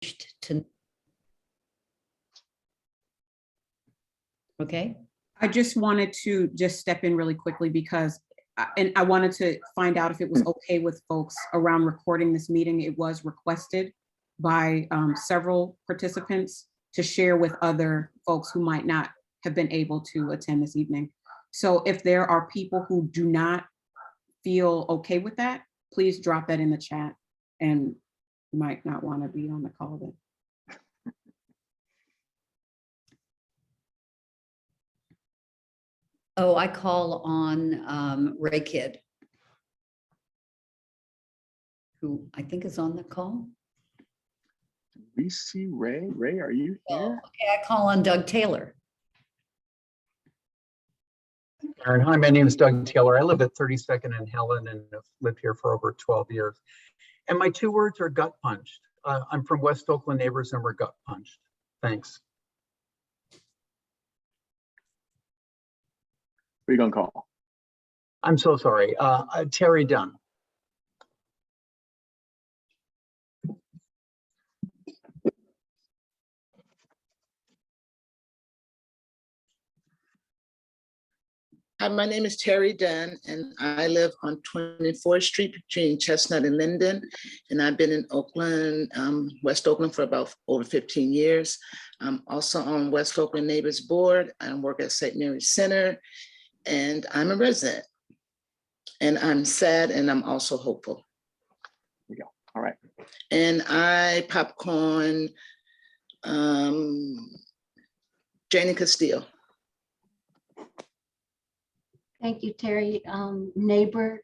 to. Okay. I just wanted to step in really quickly because, and I wanted to find out if it was okay with folks around recording this meeting. It was requested by several participants to share with other folks who might not have been able to attend this evening. So if there are people who do not feel okay with that, please drop that in the chat, and you might not want to be on the call then. Oh, I call on Ray Kidd, who I think is on the call. We see Ray. Ray, are you here? Okay, I call on Doug Taylor. Aaron, hi, my name is Doug Taylor. I live at 32nd and Helen and have lived here for over 12 years. And my 2 words are gut punched. I'm from West Oakland neighbors and we're gut punched. Thanks. Who are you gonna call? I'm so sorry. Terry Dunn. Hi, my name is Terry Dunn, and I live on 24th Street between Chestnut and Linden. And I've been in Oakland, West Oakland for about over 15 years. I'm also on West Oakland Neighbors Board. I work at St. Mary's Center, and I'm a resident. And I'm sad, and I'm also hopeful. There we go. All right. And I popcorn Janie Castillo. Thank you, Terry. Neighbor,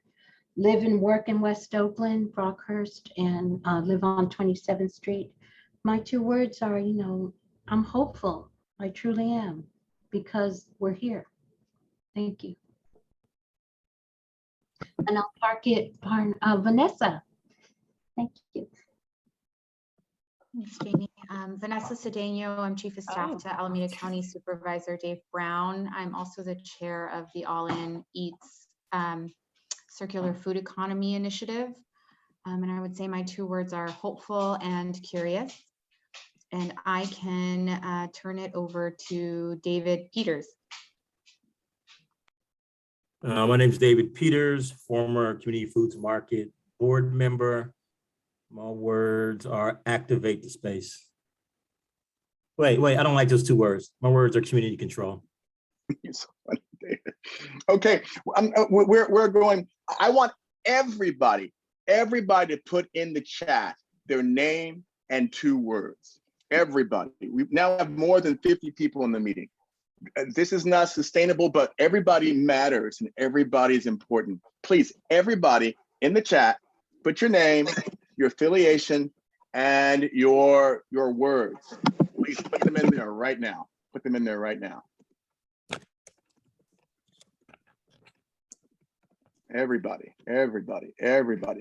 live and work in West Oakland, Brockhurst, and live on 27th Street. My 2 words are, I'm hopeful. I truly am, because we're here. Thank you. And I'll park it, Vanessa. Thank you. Thanks, Jamie. Vanessa Cedeno, I'm Chief of Staff to Alameda County Supervisor Dave Brown. I'm also the chair of the All In Eats Circular Food Economy Initiative. And I would say my 2 words are hopeful and curious. And I can turn it over to David Peters. My name is David Peters, former Community Foods Market board member. My words are activate the space. Wait, I don't like those 2 words. My words are community control. You're so funny, David. Okay, we're going. I want everybody to put in the chat their name and 2 words. Everybody. We now have more than 50 people in the meeting. This is not sustainable, but everybody matters and everybody's important. Please, everybody in the chat, put your name, your affiliation, and your words. Please put them in there right now. Put them in there right now. Everybody.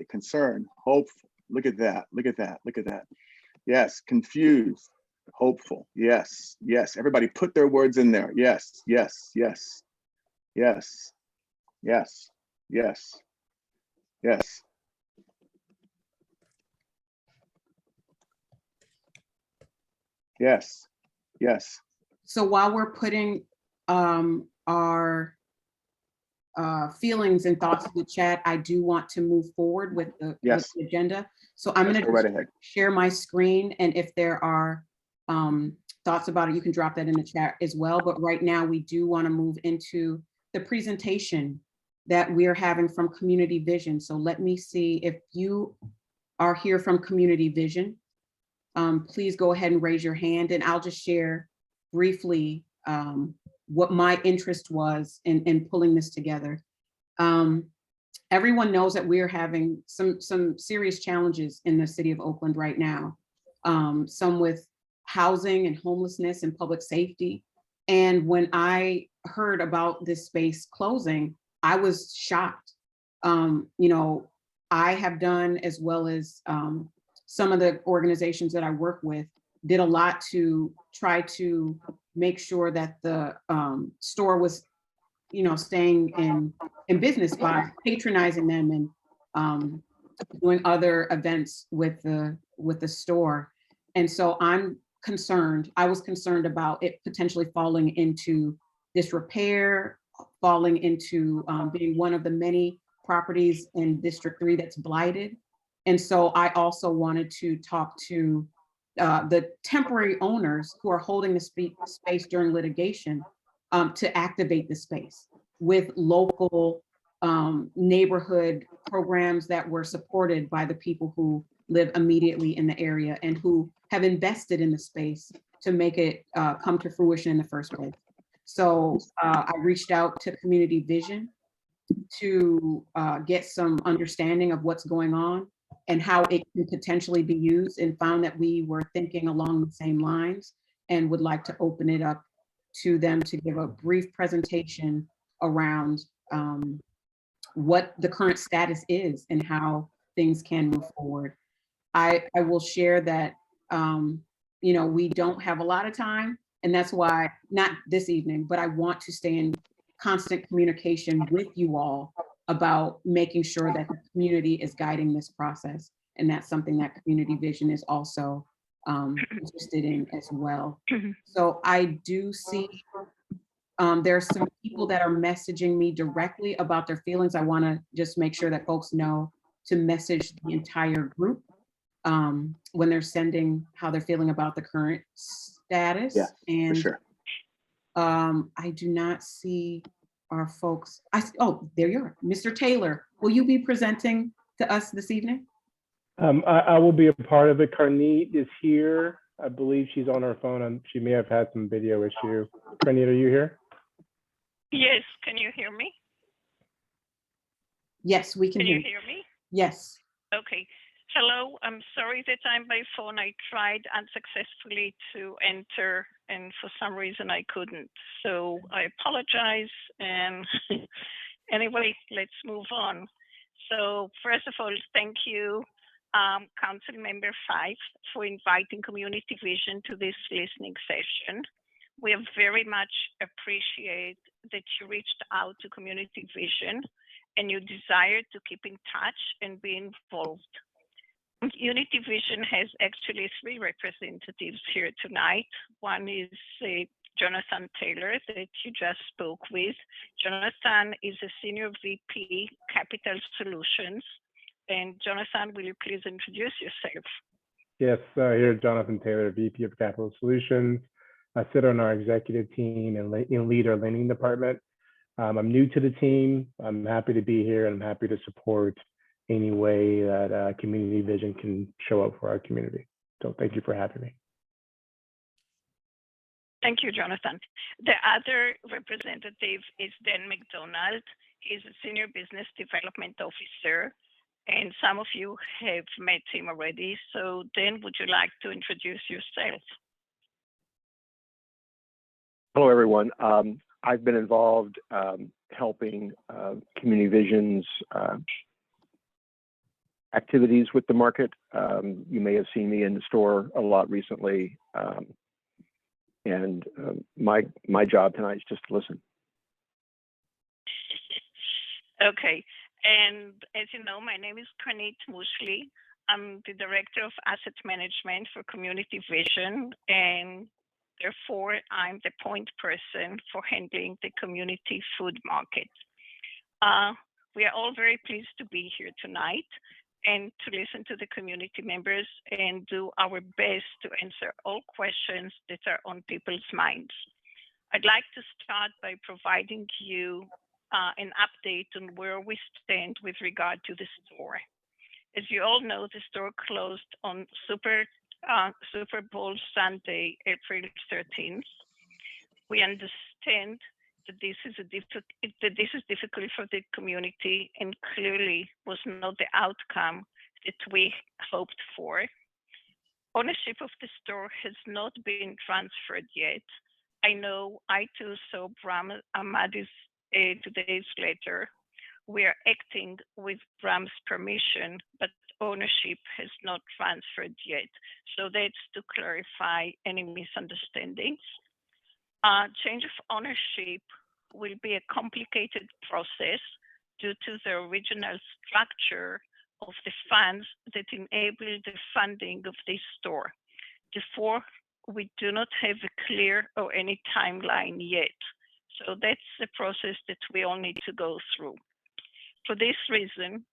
Concerned, hopeful. Look at that. Yes, confused, hopeful. Yes. Everybody put their words in there. Yes. Yes. So while we're putting our feelings and thoughts in the chat, I do want to move forward with the agenda. So I'm going to share my screen, and if there are thoughts about it, you can drop that in the chat as well. But right now we do want to move into the presentation that we're having from Community Vision. So let me see if you are here from Community Vision. Please go ahead and raise your hand, and I'll just share briefly what my interest was in pulling this together. Everyone knows that we're having some serious challenges in the city of Oakland right now, some with housing and homelessness and public safety. And when I heard about this space closing, I was shocked. I have done, as well as some of the organizations that I work with, did a lot to try to make sure that the store was, staying in business by patronizing them and doing other events with the store. And so I was concerned about it potentially falling into disrepair, falling into being one of the many properties in District 3 that's blighted. And so I also wanted to talk to the temporary owners who are holding the space during litigation to activate the space with local neighborhood programs that were supported by the people who live immediately in the area and who have invested in the space to make it come to fruition in the first place. So I reached out to Community Vision to get some understanding of what's going on and how it can potentially be used, and found that we were thinking along the same lines and would like to open it up to them to give a brief presentation around what the current status is and how things can move forward. I will share that, we don't have a lot of time, and that's why, not this evening, but I want to stay in constant communication with you all about making sure that the community is guiding this process. And that's something that Community Vision is also interested in as well. So I do see there are some people that are messaging me directly about their feelings. I want to just make sure that folks know to message the entire group when they're sending how they're feeling about the current status. Yeah, and for sure. I do not see our folks. Oh, there you are. Mr. Taylor, will you be presenting to us this evening? I will be a part of it. Carnit is here. I believe she's on her phone, and she may have had some video issue. Carnit, are you here? Yes, can you hear me? Yes, we can Can hear you hear me? Yes. Okay. Hello, I'm sorry that I'm by phone. I tried unsuccessfully to enter and for some reason I couldn't. So I apologize. And anyway, let's move on. So first of all, thank you, Council Member 5, for inviting Community Vision to this listening session. We very much appreciate that you reached out to Community Vision and you desire to keep in touch and be involved. Community Vision has actually 3 representatives here tonight. One is Jonathan Taylor that you just spoke with. Jonathan is a Senior VP, Capital Solutions. And Jonathan, will you please introduce yourself? Yes, here's Jonathan Taylor, VP of Capital Solutions. I sit on our executive team and lead our lending department. I'm new to the team. I'm happy to be here, and I'm happy to support any way that Community Vision can show up for our community. So thank you for having me. Thank you, Jonathan. The other representative is Dan Mcdonald. He's a Senior Business Development Officer, and some of you have met him already. So Dan, would you like to introduce yourself? Hello, everyone. I've been involved helping Community Vision's activities with the market. You may have seen me in the store a lot recently. And my job tonight is just to listen. Okay. And as you know, my name is Carnit Mushli. I'm the Director of Asset Management for Community Vision, and therefore I'm the point person for handling the community food market. We are all very pleased to be here tonight and to listen to the community members and do our best to answer all questions that are on people's minds. I'd like to start by providing you an update on where we stand with regard to the store. As you all know, the store closed on Super Bowl Sunday, April 13th. We understand that this is difficult for the community and clearly was not the outcome that we hoped for. Ownership of the store has not been transferred yet. I know I too saw Bram Ahmadi's 2 days later. We are acting with Bram's permission, but ownership has not transferred yet. So that's to clarify any misunderstandings. Change of ownership will be a complicated process due to the original structure of the funds that enable the funding of this store. Therefore, we do not have a clear or any timeline yet. So that's the process that we all need to go through. For this reason,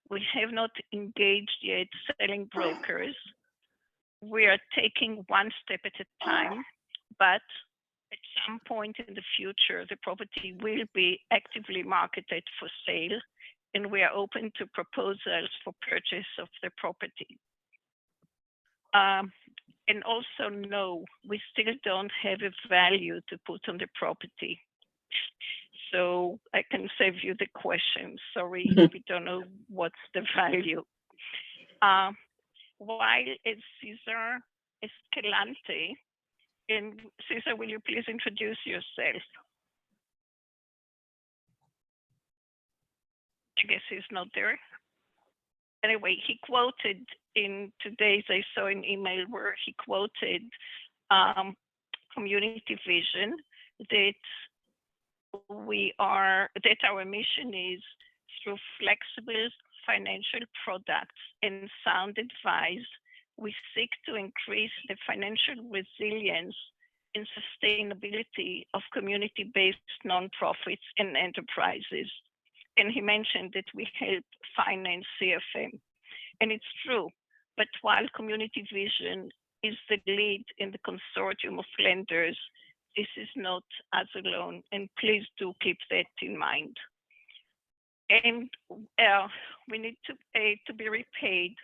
we have not engaged yet selling brokers. We are taking one step at a time, but at some point in the future, the property will be actively marketed for sale, and we are open to proposals for purchase of the property. And also, no, we still don't have a value to put on the property. So I can save you the question. Sorry, we don't know what's the value. While it's Cesar Escalante, and Cesar, will you please introduce yourself? I guess he's not there. Anyway, he quoted in today's, I saw an email where he quoted community vision that our mission is through flexible financial products and sound advice, we seek to increase the financial resilience and sustainability of community-based nonprofits and enterprises. And he mentioned that we help finance CFM. And it's true, but while Community Vision is the lead in the consortium of lenders, this is not us alone, and please do keep that in mind. And we need to be repaid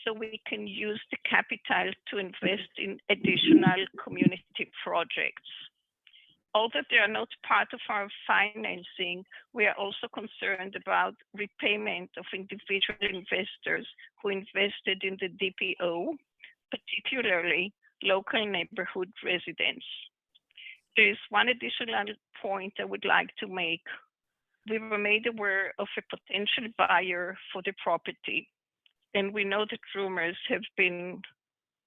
so we can use the capital to invest in additional community projects. Although they are not part of our financing, we are also concerned about repayment of individual investors who invested in the DPO, particularly local neighborhood residents. There is one additional point I would like to make. We were made aware of a potential buyer for the property, and we know that rumors have been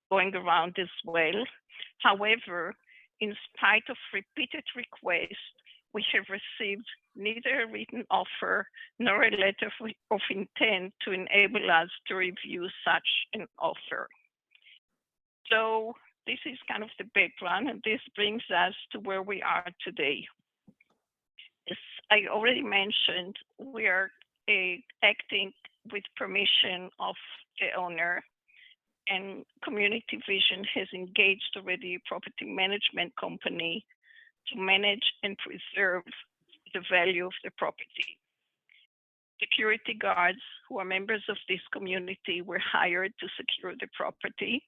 going around as well. However, in spite of repeated requests, we have received neither a written offer nor a letter of intent to enable us to review such an offer. So this is kind of the background, and this brings us to where we are today. As I already mentioned, we are acting with permission of the owner, and Community Vision has engaged already a property management company to manage and preserve the value of the property. Security guards who are members of this community were hired to secure the property.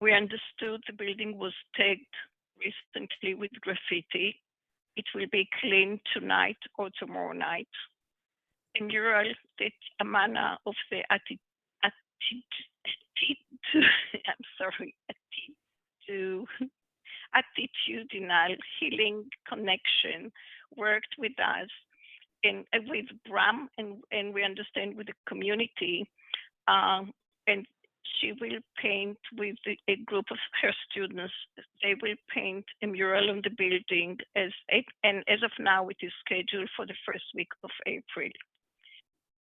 We understood the building was tagged recently with graffiti. It will be cleaned tonight or tomorrow night. A mural that Amana of the Attitudinal Healing Connection worked with us and with Bram, and we understand with the community, and she will paint with a group of her students. They will paint a mural on the building, and as of now, it is scheduled for the first week of April.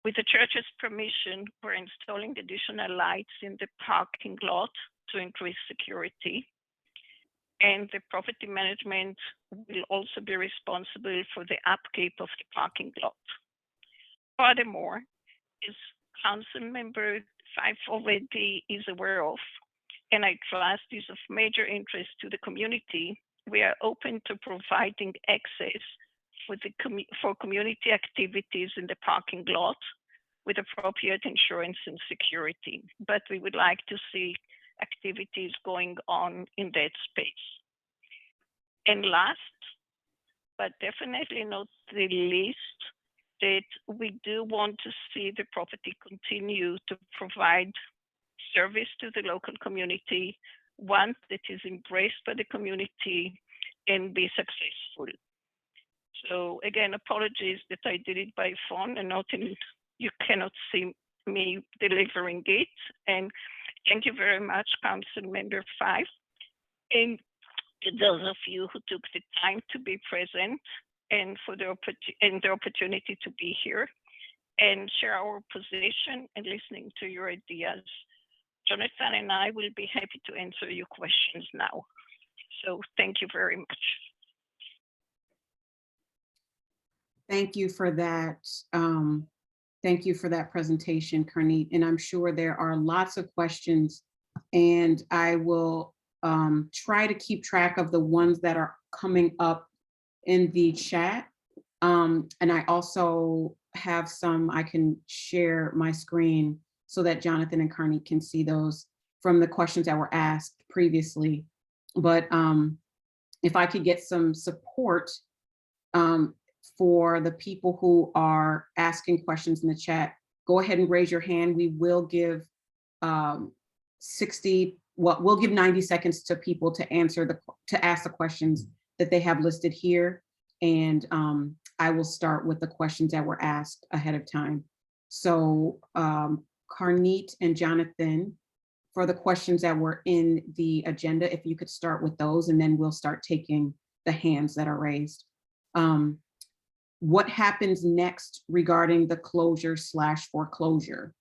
With the church's permission, we're installing additional lights in the parking lot to increase security. And the property management will also be responsible for the upkeep of the parking lot. Furthermore, as Council Member 5 already is aware of, and I trust is of major interest to the community, we are open to providing access for community activities in the parking lot with appropriate insurance and security. But we would like to see activities going on in that space. And last, but definitely not the least, that we do want to see the property continue to provide service to the local community, one that is embraced by the community and be successful. So again, apologies that I did it by phone and you cannot see me delivering it. And thank you very much, Council Member 5. And those of you who took the time to be present and for the opportunity to be here and share our position and listening to your ideas. Jonathan and I will be happy to answer your questions now. So thank you very much. Thank you for that. Thank you for that presentation, Karnit. And I'm sure there are lots of questions, and I will try to keep track of the ones that are coming up in the chat. And I also have some, I can share my screen so that Jonathan and Karnit can see those from the questions that were asked previously. But if I could get some support for the people who are asking questions in the chat, go ahead and raise your hand. We will give we'll give 90 seconds to people to ask the questions that they have listed here. And I will start with the questions that were asked ahead of time. So Karnit and Jonathan, for the questions that were in the agenda, if you could start with those, and then we'll start taking the hands that are raised. What happens next regarding the closure/foreclosure?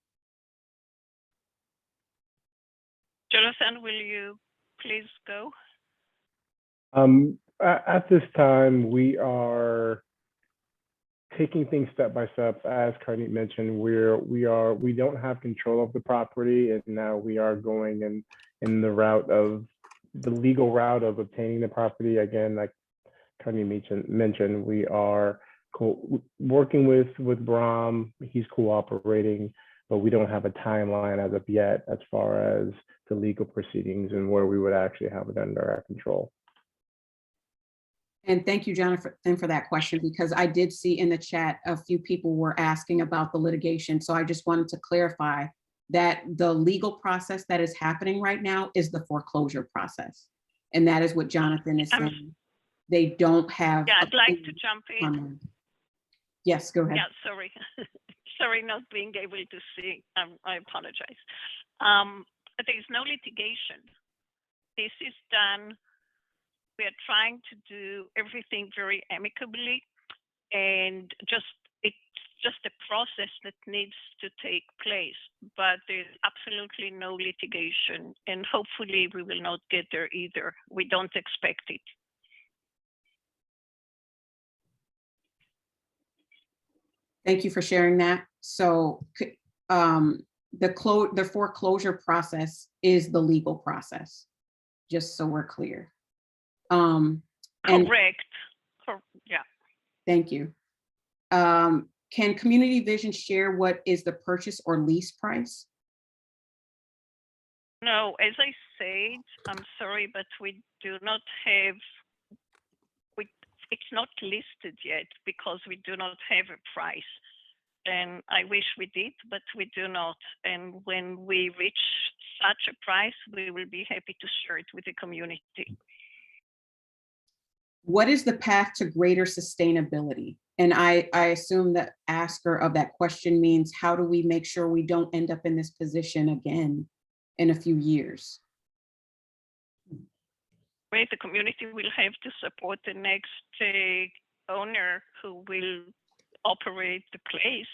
Jonathan, will you please go? At this time, we are taking things step by step. As Karnit mentioned, we don't have control of the property, and now we are going in the legal route of obtaining the property. Again, like Karnit mentioned, we are working with Bram. He's cooperating, but we don't have a timeline as of yet as far as the legal proceedings and where we would actually have it under our control. And thank you, Jonathan, for that question, because I did see in the chat a few people were asking about the litigation. So I just wanted to clarify that the legal process that is happening right now is the foreclosure process. And that is what Jonathan is saying. They don't have. Yeah, I'd like to jump in. Yes, go ahead. Yeah, sorry. Sorry, not being able to see. I apologize. There is no litigation. This is done. We are trying to do everything very amicably, and it's just a process that needs to take place, but there's absolutely no litigation, and hopefully we will not get there either. We don't expect it. Thank you for sharing that. So the foreclosure process is the legal process, just so we're clear. Correct. Yeah. Thank you. Can Community Vision share what is the purchase or lease price? No, as I said, I'm sorry, but we do not have, it's not listed yet because we do not have a price. And I wish we did, but we do not. And when we reach such a price, we will be happy to share it with the community. What is the path to greater sustainability? And I assume that asker of that question means, how do we make sure we don't end up in this position again in a few years? Well, the community will have to support the next owner who will operate the place.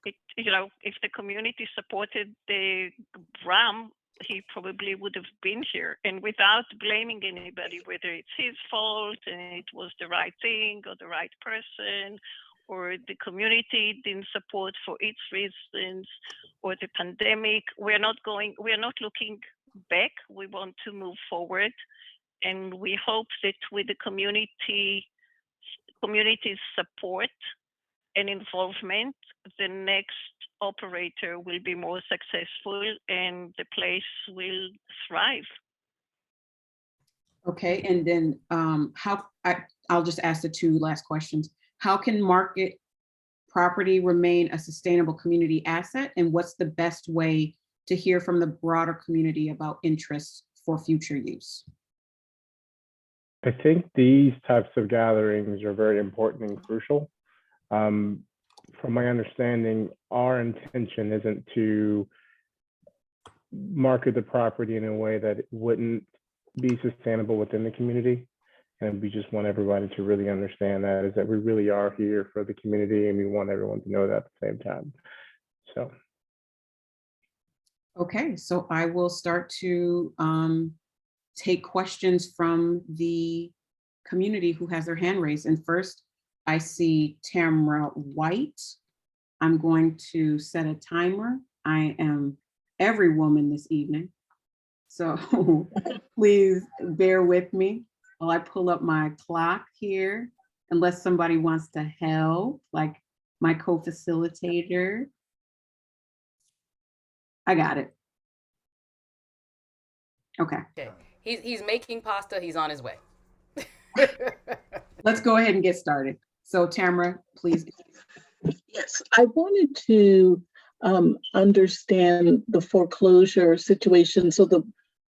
If the community supported the Bram, he probably would have been here, and without blaming anybody, whether it's his fault and it was the right thing or the right person, or the community didn't support for its reasons, or the pandemic. We're not looking back. We want to move forward, and we hope that with the community's support and involvement, the next operator will be more successful and the place will thrive. Okay, and then I'll just ask the two last questions. How can market property remain a sustainable community asset? And what's the best way to hear from the broader community about interests for future use? I think these types of gatherings are very important and crucial. From my understanding, our intention isn't to market the property in a way that it wouldn't be sustainable within the community. And we just want everybody to really understand that, is that we really are here for the community, and we want everyone to know that at the same time. So. Okay, so I will start to take questions from the community who has their hand raised. And first, I see Tamara White. I'm going to set a timer. I am every woman this evening. So please bear with me while I pull up my clock here, unless somebody wants to help, like my co-facilitator. I got it. Okay. Okay. He's making pasta. He's on his way. Let's go ahead and get started. So Tamara, please. Yes, I wanted to understand the foreclosure situation. So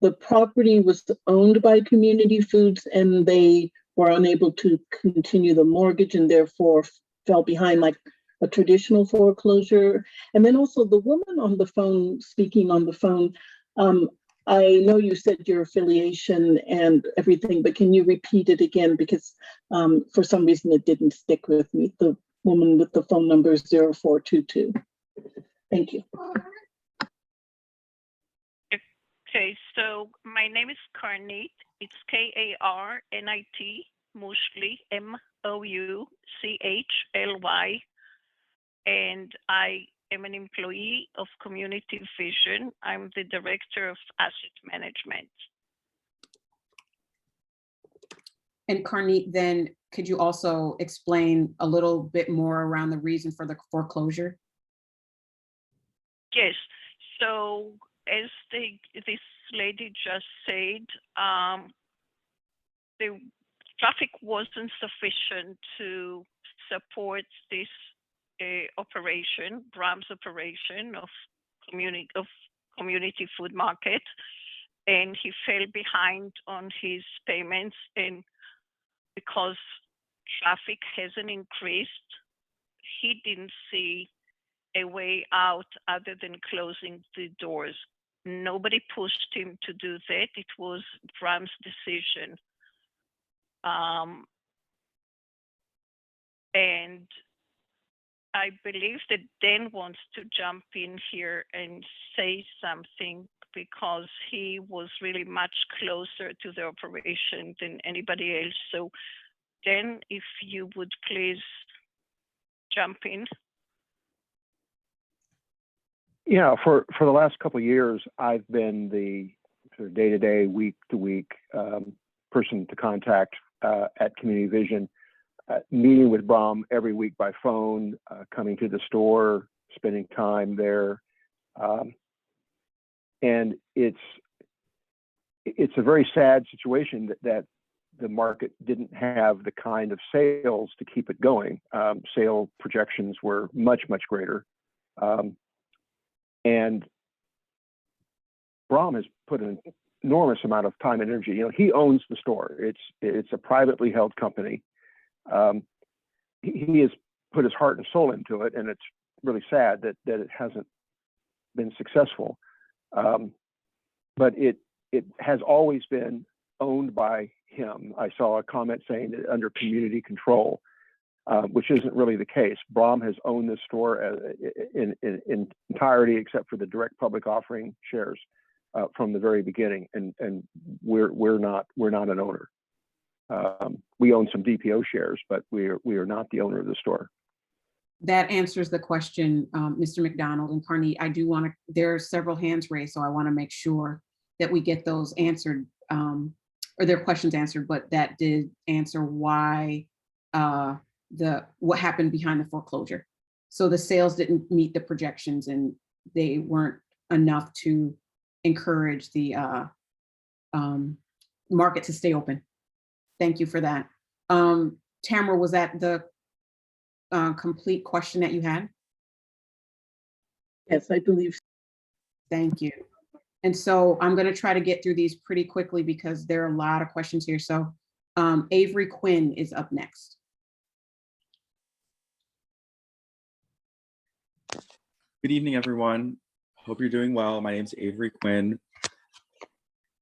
the property was owned by Community Foods and they were unable to continue the mortgage and therefore fell behind like a traditional foreclosure. And then also the woman on the phone, speaking on the phone, I know you said your affiliation and everything, but can you repeat it again? Because for some reason it didn't stick with me. The woman with the phone number is 0422. Thank you. Okay, so my name is Karnit. It's K-A-R-N-I-T, Moushly, M-O-U-C-H-L-Y. And I am an employee of Community Vision. I'm the Director of Asset Management. And Karnit, then could you also explain a little bit more around the reason for the foreclosure? Yes, so as this lady just said, the traffic wasn't sufficient to support this operation, Bram's operation of community food market, and he fell behind on his payments. And because traffic hasn't increased, he didn't see a way out other than closing the doors. Nobody pushed him to do that. It was Bram's decision. And I believe that Dan wants to jump in here and say something because he was really much closer to the operation than anybody else. So Dan, if you would please jump in. Yeah, for the last couple of years, I've been the sort of day-to-day, week-to-week person to contact at Community Vision, meeting with Bram every week by phone, coming to the store, spending time there. And it's a very sad situation that the market didn't have the kind of sales to keep it going. Sale projections were much, much greater. And Bram has put an enormous amount of time and energy. You know, he owns the store. It's a privately held company. He has put his heart and soul into it, and it's really sad that it hasn't been successful. But it has always been owned by him. I saw a comment saying that under community control, which isn't really the case. Bram has owned this store in entirety, except for the direct public offering shares from the very beginning, and we're not an owner. We own some DPO shares, but we are not the owner of the store. That answers the question, Mr. McDonald and Karnit. I do want to, there are several hands raised, so I want to make sure that we get those answered, or their questions answered, but that did answer why what happened behind the foreclosure. So the sales didn't meet the projections and they weren't enough to encourage the market to stay open. Thank you for that. Tamara, was that the complete question that you had? Yes, I believe so. Thank you. And so I'm going to try to get through these pretty quickly because there are a lot of questions here. So Avery Quinn is up next. Good evening, everyone. Hope you're doing well. My name is Avery Quinn.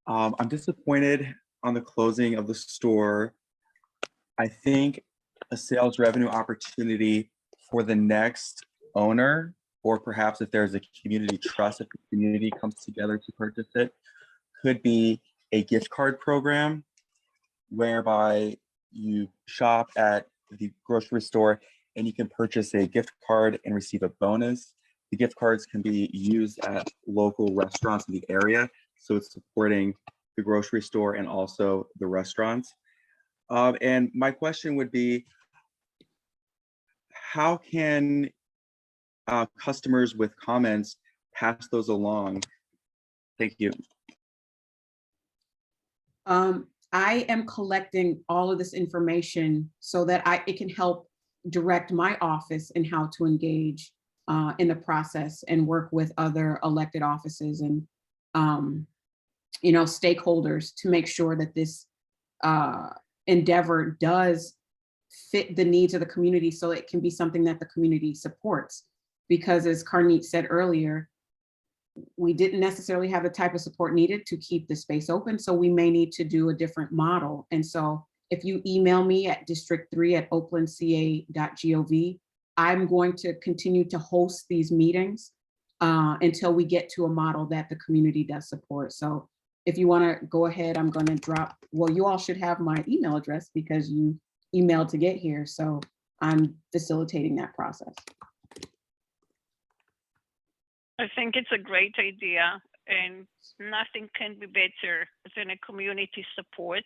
I'm disappointed on the closing of the store. I think a sales revenue opportunity for the next owner or perhaps if there's a community trust, if the community comes together to purchase it, could be a gift card program whereby you shop at the grocery store and you can purchase a gift card and receive a bonus. The gift cards can be used at local restaurants in the area, so it's supporting the grocery store and also the restaurants. And my question would be, how can customers with comments pass those along? Thank you. I am collecting all of this information so that it can help direct my office in how to engage in the process and work with other elected offices and stakeholders to make sure that this endeavor does fit the needs of the community, so it can be something that the community supports. Because as Karneet said earlier, we didn't necessarily have the type of support needed to keep the space open, so we may need to do a different model. And so if you email me at district3@oaklandca.gov, I'm going to continue to host these meetings until we get to a model that the community does support. So if you want to go ahead, I'm going to drop, well, you all should have my email address because you emailed to get here. So I'm facilitating that process. I think it's a great idea, and nothing can be better than a community support.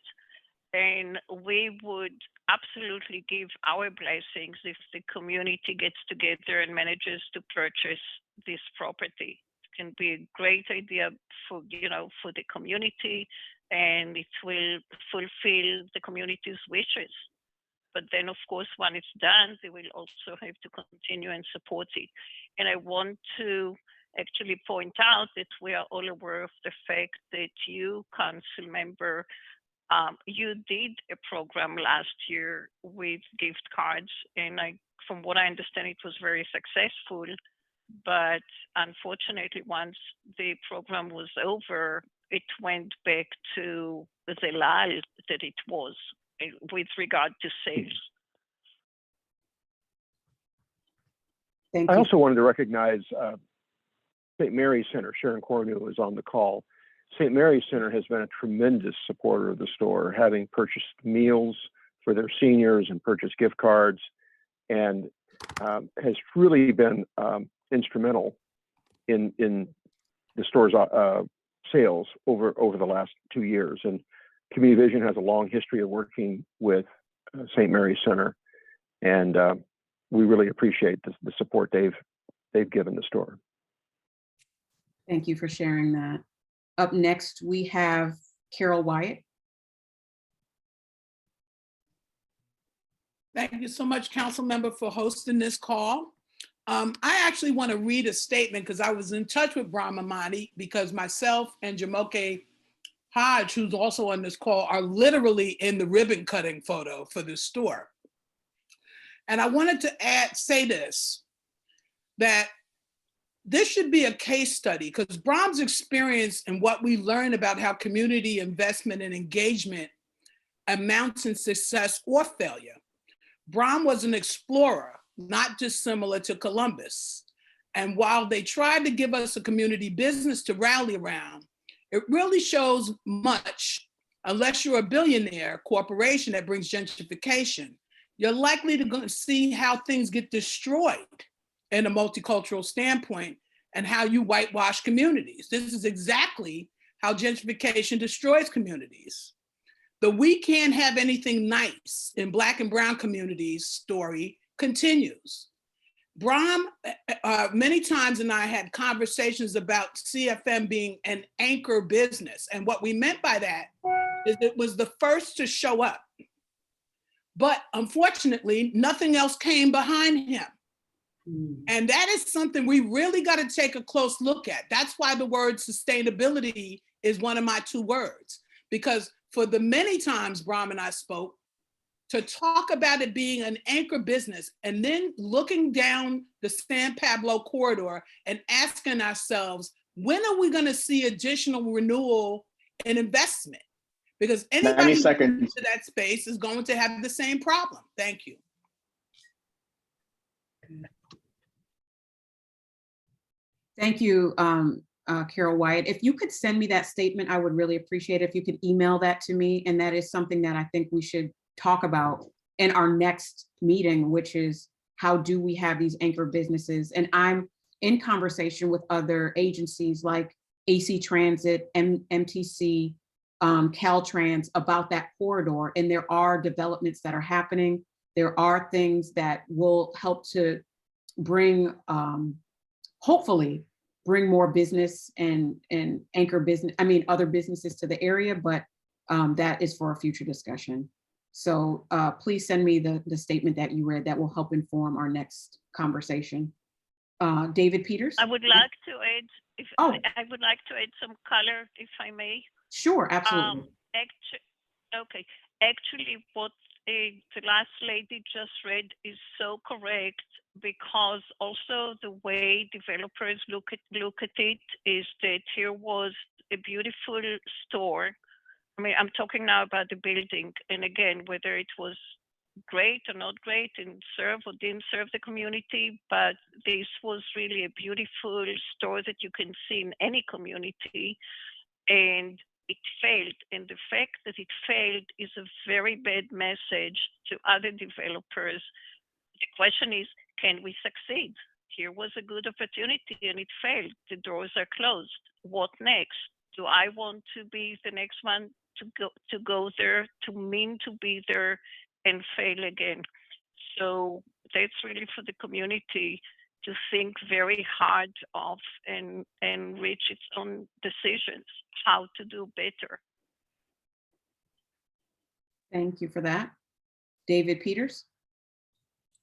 And we would absolutely give our blessings if the community gets together and manages to purchase this property. It can be a great idea for the community, and it will fulfill the community's wishes. But then, of course, when it's done, they will also have to continue and support it. And I want to actually point out that we are all aware of the fact that you, council member, you did a program last year with gift cards, and from what I understand, it was very successful. But unfortunately, once the program was over, it went back to the lull that it was with regard to sales. Thank I you. also wanted to recognize St. Mary's Center. Sharon Cornu is on the call. St. Mary's Center has been a tremendous supporter of the store, having purchased meals for their seniors and purchased gift cards, and has really been instrumental in the store's sales over the last 2 years. And Community Vision has a long history of working with St. Mary's Center, and we really appreciate the support they've given the store. Thank you for sharing that. Up next, we have Carol Wyatt. Thank you so much, Council Member, for hosting this call. I actually want to read a statement because I was in touch with Brahma Mani, because myself and Jamokay Hodge, who's also on this call, are literally in the ribbon cutting photo for this store. And I wanted to say this, that this should be a case study, because Brahm's experience and what we learn about how community investment and engagement amounts in success or failure. Brahm was an explorer, not dissimilar to Columbus. And while they tried to give us a community business to rally around, it really shows much, unless you're a billionaire corporation that brings gentrification, you're likely to see how things get destroyed in a multicultural standpoint and how you whitewash communities. This is exactly how gentrification destroys communities. The "we can't have anything nice" in Black and Brown communities story continues. Brahm, many times, and I had conversations about CFM being an anchor business. And what we meant by that is it was the first to show up. But unfortunately, nothing else came behind him. And that is something we really got to take a close look at. That's why the word sustainability is one of my 2 words, because for the many times Brahm and I spoke, to talk about it being an anchor business and then looking down the San Pablo corridor and asking ourselves, when are we going to see additional renewal and investment? Because anybody who goes into that space is going to have the same problem. Thank you. Thank you, Carol Wyatt. If you could send me that statement, I would really appreciate it. If you could email that to me. And that is something that I think we should talk about in our next meeting, which is how do we have these anchor businesses? And I'm in conversation with other agencies like AC Transit, MTC, Caltrans about that corridor. And there are developments that are happening. There are things that will help to bring, hopefully, bring more business and anchor business, other businesses to the area, but that is for a future discussion. So please send me the statement that you read. That will help inform our next conversation. David Peters? I would like to add, I would like to add some color, if I may. Sure, absolutely. Actually, what the last lady just read is so correct, because also the way developers look at it is that here was a beautiful store. I'm talking now about the building, and again, whether it was great or not great and serve or didn't serve the community, but this was really a beautiful store that you can see in any community, and it failed. And the fact that it failed is a very bad message to other developers. The question is, can we succeed? Here was a good opportunity and it failed. The doors are closed. What next? Do I want to be the next one to go there, to mean to be there and fail again? So that's really for the community to think very hard of and reach its own decisions, how to do better. Thank you for that. David Peters?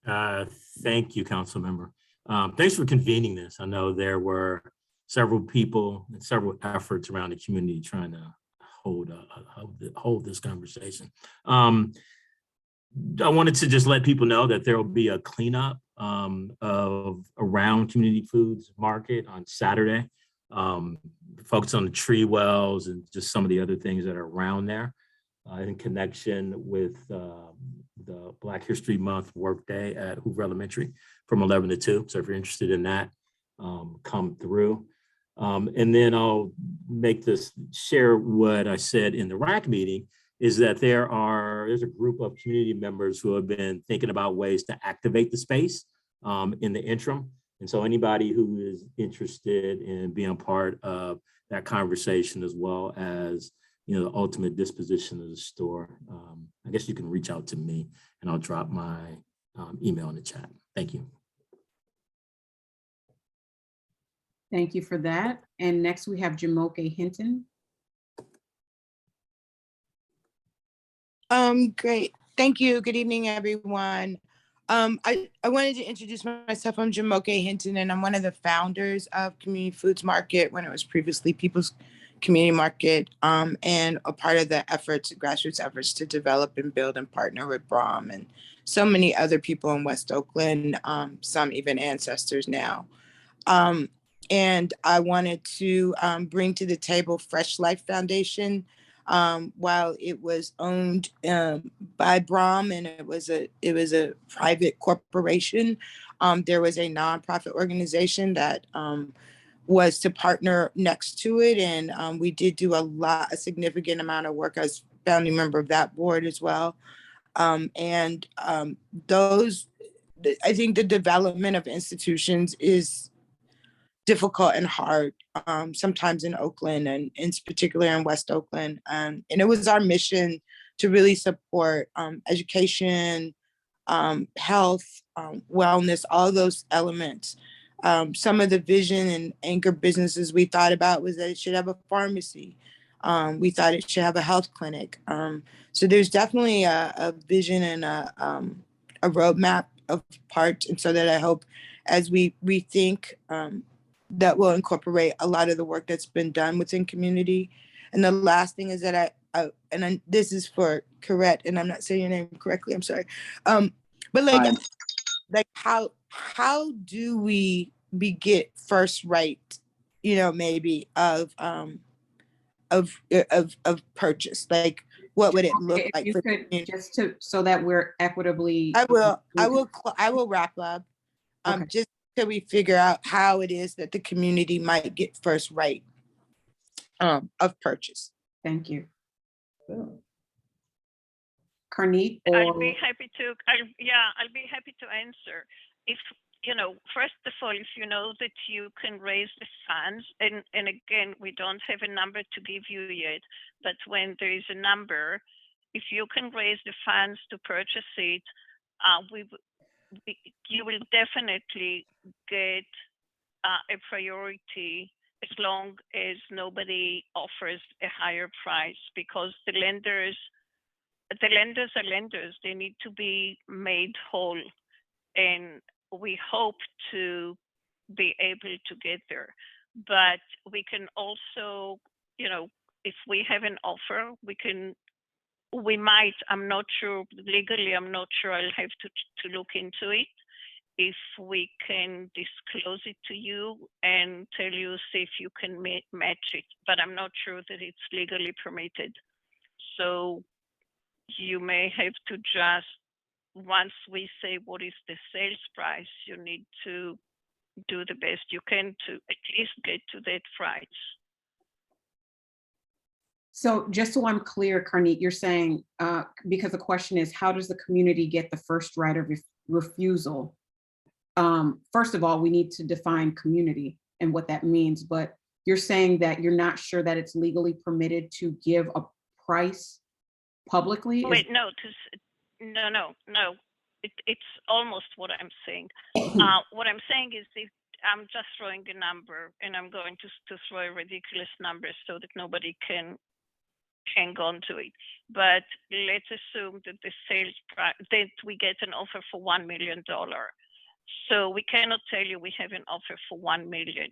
Thank you, Council Member. Thanks for convening this. I know there were several people and several efforts around the community trying to hold this conversation. I wanted to just let people know that there will be a cleanup of around Community Foods Market on Saturday, focus on the tree wells and just some of the other things that are around there in connection with the Black History Month workday at Hoover Elementary from 11 to 2. So if you're interested in that, come through. And then I'll share what I said in the RAC meeting, is that there's a group of community members who have been thinking about ways to activate the space in the interim. And so anybody who is interested in being part of that conversation, as well as the ultimate disposition of the store, I guess you can reach out to me and I'll drop my email in the chat. Thank you. Thank you for that. And next we have Jamokay Hinton. Great. Thank you. Good evening, everyone. I wanted to introduce myself. I'm Jamokay Hinton, and I'm one of the founders of Community Foods Market when it was previously People's Community Market, and a part of the grassroots efforts to develop and build and partner with BROM and so many other people in West Oakland, some even ancestors now. And I wanted to bring to the table Fresh Life Foundation. While it was owned by BROM and it was a private corporation, there was a nonprofit organization that was to partner next to it, and we did do a significant amount of work as founding member of that board as well. I think the development of institutions is difficult and hard, sometimes in Oakland and in particular in West Oakland. And it was our mission to really support education, health, wellness, all those elements. Some of the vision and anchor businesses we thought about was that it should have a pharmacy. We thought it should have a health clinic. So there's definitely a vision and a roadmap of parts. And so that I hope as we rethink, that will incorporate a lot of the work that's been done within community. And the last thing is that this is for Corrette, and I'm not saying your name correctly, I'm sorry. But like how do we get first right, maybe of purchase? Like what would it look like? For just so that we're equitably. I will wrap up. Okay. Just till we figure out how it is that the community might get first right of purchase. Thank you. Karnit, I'll be happy to, I'll be happy to answer. If, first of all, if you know that you can raise the funds, and again, we don't have a number to give you yet, but when there is a number, if you can raise the funds to purchase it, you will definitely get a priority as long as nobody offers a higher price, because the lenders are lenders. They need to be made whole, and we hope to be able to get there. But we can also, if we have an offer, we might, I'm not sure, legally, I'm not sure, I'll have to look into it. If we can disclose it to you and tell you, see if you can match it, but I'm not sure that it's legally permitted. So you may have to just, once we say what is the sales price, you need to do the best you can to at least get to that price. So just so I'm clear, Karnit, you're saying, because the question is, how does the community get the first right of refusal? First of all, we need to define community and what that means, but you're saying that you're not sure that it's legally permitted to give a price publicly? Wait, no. It's almost what I'm saying. What I'm saying is, if I'm just throwing a number, and I'm going to throw a ridiculous number so that nobody can hang on to it. But let's assume that the sales price, that we get an offer for $1 million. So we cannot tell you we have an offer for 1 million.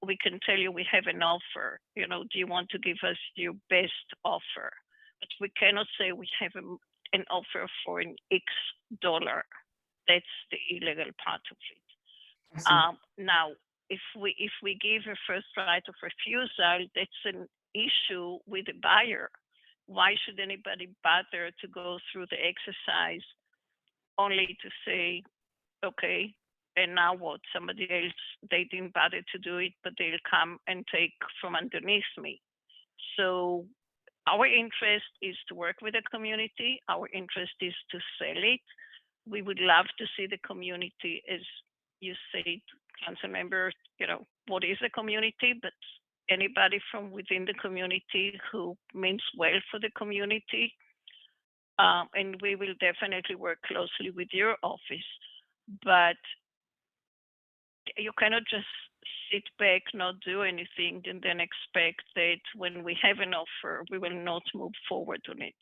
We can tell you we have an offer. Do you want to give us your best offer? But we cannot say we have an offer for an X dollar. That's the illegal part of it. Now, if we give a first right of refusal, that's an issue with the buyer. Why should anybody bother to go through the exercise only to say, okay, and now what? Somebody else, they didn't bother to do it, but they'll come and take from underneath me. So our interest is to work with the community. Our interest is to sell it. We would love to see the community, as you said, council member, what is a community? But anybody from within the community who means well for the community. And we will definitely work closely with your office. But you cannot just sit back, not do anything, and then expect that when we have an offer, we will not move forward on it.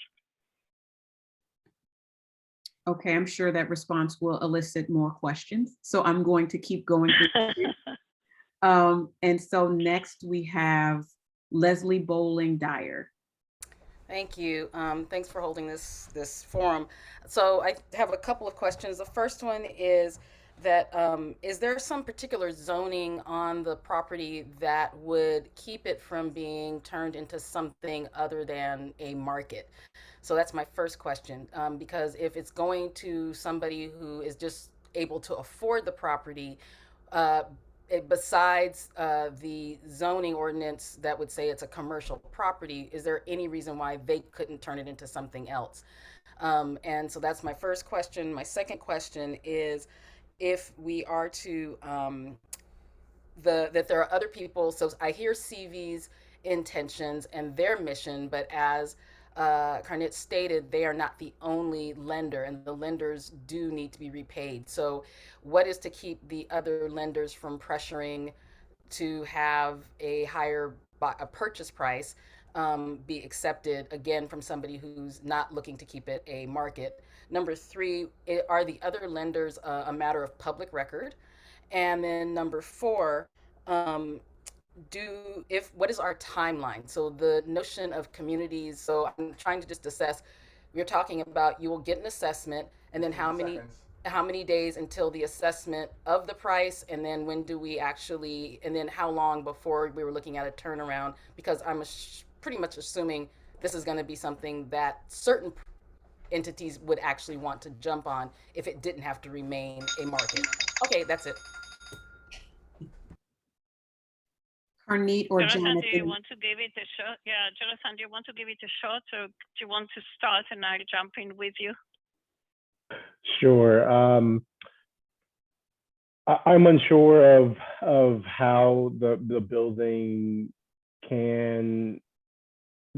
Okay, I'm sure that response will elicit more questions. So I'm going to keep going. And so next we have Leslie Bowling Dyer. Thank you. Thanks for holding this forum. So I have a couple of questions. The first one is that is there some particular zoning on the property that would keep it from being turned into something other than a market? So that's my first question, because if it's going to somebody who is just able to afford the property, besides the zoning ordinance that would say it's a commercial property, is there any reason why they couldn't turn it into something else? And so that's my first question. My second question is, if we are to, that there are other people, so I hear CV's intentions and their mission, but as Karnit stated, they are not the only lender, and the lenders do need to be repaid. So what is to keep the other lenders from pressuring to have a higher purchase price be accepted, again, from somebody who's not looking to keep it a market? Number three, are the other lenders a matter of public record? And then number four, what is our timeline? So the notion of communities, so I'm trying to just assess, we're talking about you will get an assessment, and then how many days until the assessment of the price, and then when do we actually, and then how long before we were looking at a turnaround? Because I'm pretty much assuming this is going to be something that certain entities would actually want to jump on if it didn't have to remain a market. Okay, that's it. Karnit or Jonathan, do you Jonathan? want to give it a shot? Yeah, Jonathan, do you want to give it a shot, or do you want to start and I'll jump in with you? Sure. I'm unsure of how the building can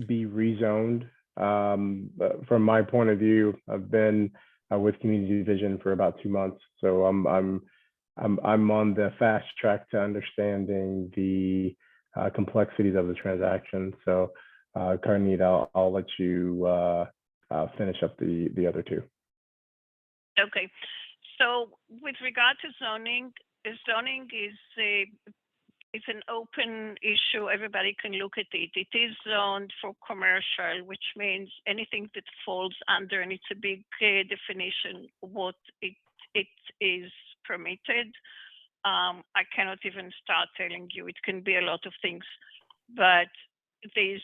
be rezoned. From my point of view, I've been with Community Vision for about 2 months, so I'm on the fast track to understanding the complexities of the transaction. So, Karnit, I'll let you finish up the other two. Okay, so with regard to zoning, zoning is an open issue. Everybody can look at it. It is zoned for commercial, which means anything that falls under, and it's a big definition what it is permitted. I cannot even start telling you. It can be a lot of things, but there's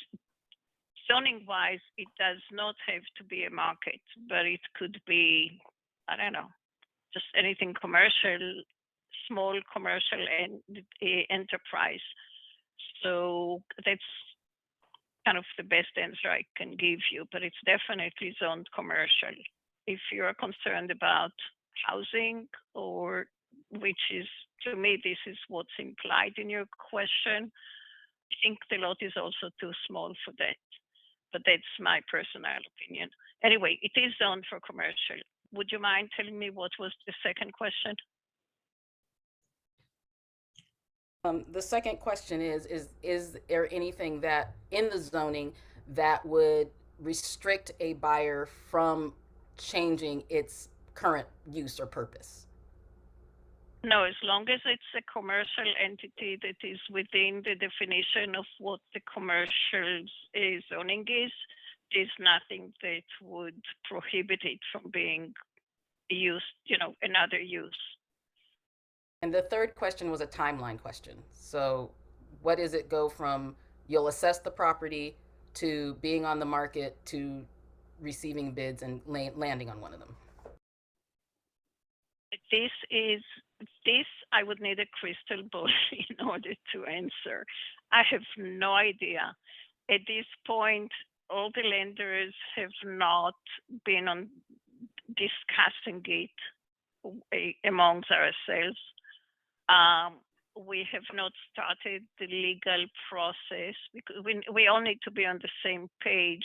zoning wise, it does not have to be a market, but it could be, I don't know, just anything commercial, small commercial and enterprise. So that's kind of the best answer I can give you, but it's definitely zoned commercial. If you're concerned about housing, or which is, to me, this is what's implied in your question, I think the lot is also too small for that, but that's my personal opinion. Anyway, it is zoned for commercial. Would you mind telling me what was the second question? The second question is there anything that in the zoning that would restrict a buyer from changing its current use or purpose? No, as long as it's a commercial entity that is within the definition of what the commercial zoning is, there's nothing that would prohibit it from being used, another use. And the third question was a timeline question. So what does it go from you'll assess the property to being on the market to receiving bids and landing on one of them? This I would need a crystal ball in order to answer. I have no idea. At this point, all the lenders have not been on discussing it amongst ourselves. We have not started the legal process because we all need to be on the same page.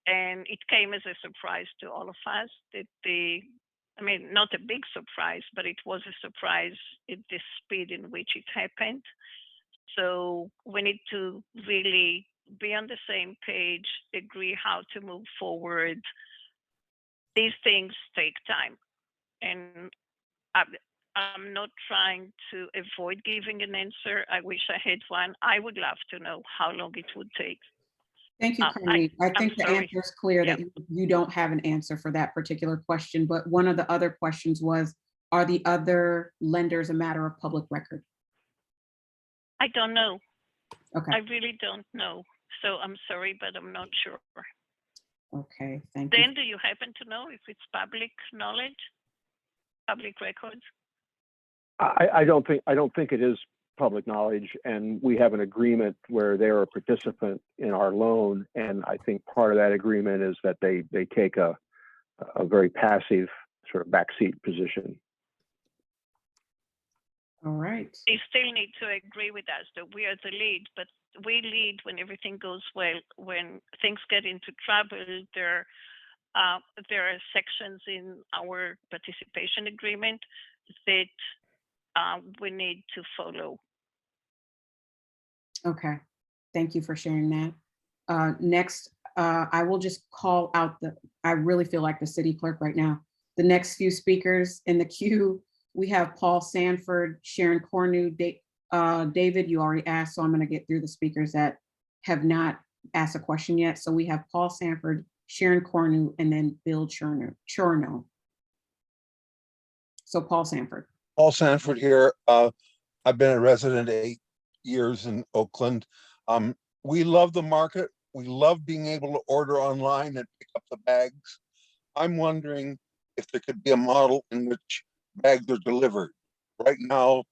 And it came as a surprise to all of us that not a big surprise, but it was a surprise at the speed in which it happened. So we need to really be on the same page, agree how to move forward. These things take time. And I'm not trying to avoid giving an answer. I wish I had one. I would love to know how long it would take. Thank you, Karnit. I think the answer is clear that you don't have an answer for that particular question, but one of the other questions was, are the other lenders a matter of public record? I don't know. Okay. I really don't know. So I'm sorry, but I'm not sure. Okay, thank you. Then do you happen to know if it's public knowledge, public records? I don't think it is public knowledge, and we have an agreement where they're a participant in our loan, and I think part of that agreement is that they take a very passive sort of backseat position. All right. They still need to agree with us that we are the lead, but we lead when everything goes well. When things get into trouble, there are sections in our participation agreement that we need to follow. Okay, thank you for sharing that. Next, I will just call out I really feel like the city clerk right now. The next few speakers in the queue, we have Paul Sanford, Sharon Cornu, David, you already asked, so I'm gonna get through the speakers that have not asked a question yet. So we have Paul Sanford, Sharon Cornu, and then Bill Chorno. So Paul Sanford. Paul Sanford here. I've been a resident 8 years in Oakland. We love the market. We love being able to order online and pick up the bags. I'm wondering if there could be a model in which bags are delivered. Right now,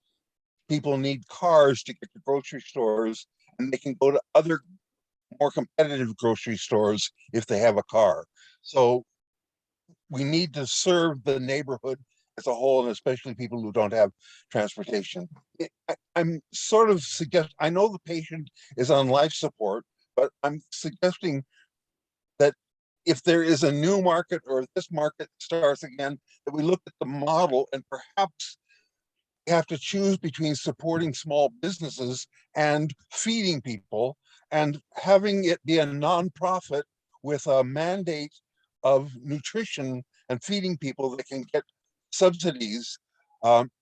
people need cars to get to grocery stores, and they can go to other more competitive grocery stores if they have a car. So we need to serve the neighborhood as a whole, and especially people who don't have transportation. I'm sort of I know the patient is on life support, but I'm suggesting that if there is a new market or this market starts again, that we look at the model and perhaps we have to choose between supporting small businesses and feeding people, and having it be a nonprofit with a mandate of nutrition and feeding people that can get subsidies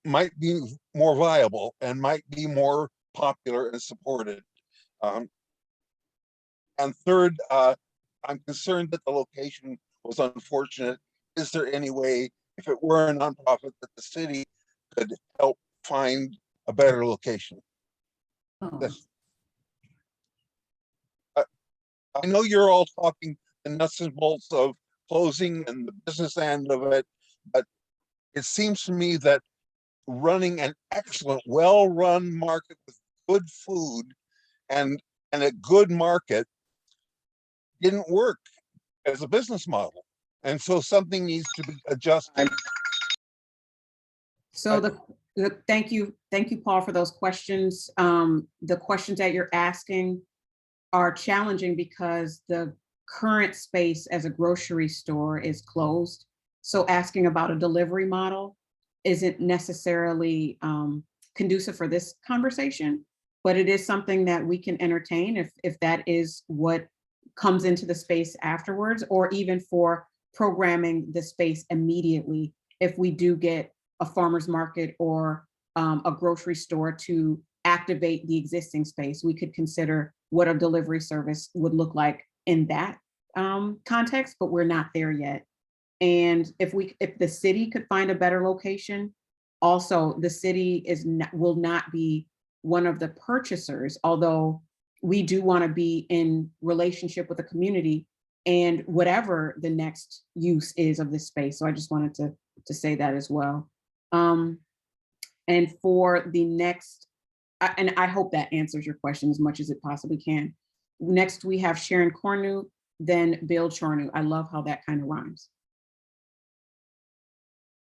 might be more viable and might be more popular and supported. And third, I'm concerned that the location was unfortunate. Is there any way, if it were a nonprofit, that the city could help find a better location? Oh. I know you're all talking the nuts and bolts of closing and the business end of it, but it seems to me that running an excellent, well-run market with good food and a good market didn't work as a business model. And so something needs to be adjusted. So thank you, Paul, for those questions. The questions that you're asking are challenging because the current space as a grocery store is closed. So asking about a delivery model isn't necessarily conducive for this conversation, but it is something that we can entertain if that is what comes into the space afterwards, or even for programming the space immediately if we do get a farmer's market or a grocery store to activate the existing space. We could consider what a delivery service would look like in that context, but we're not there yet. And if the city could find a better location, also the city will not be one of the purchasers, although we do want to be in relationship with the community and whatever the next use is of this space. So I just wanted to say that as well. And for the next, and I hope that answers your question as much as it possibly can. Next, we have Sharon Cornu, then Bill Chornu. I love how that kind of rhymes.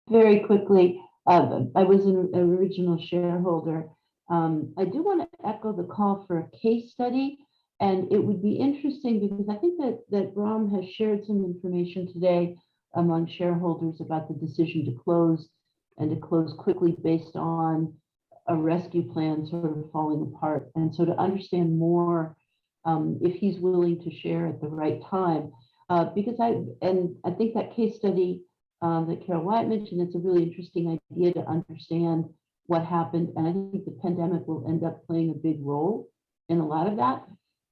Very quickly, I was an original shareholder. I do want to echo the call for a case study, and it would be interesting because I think that Bram has shared some information today among shareholders about the decision to close and to close quickly based on a rescue plan sort of falling apart. And so to understand more, if he's willing to share at the right time, because I think that case study that Carol Wyatt mentioned, it's a really interesting idea to understand what happened. And I think the pandemic will end up playing a big role in a lot of that.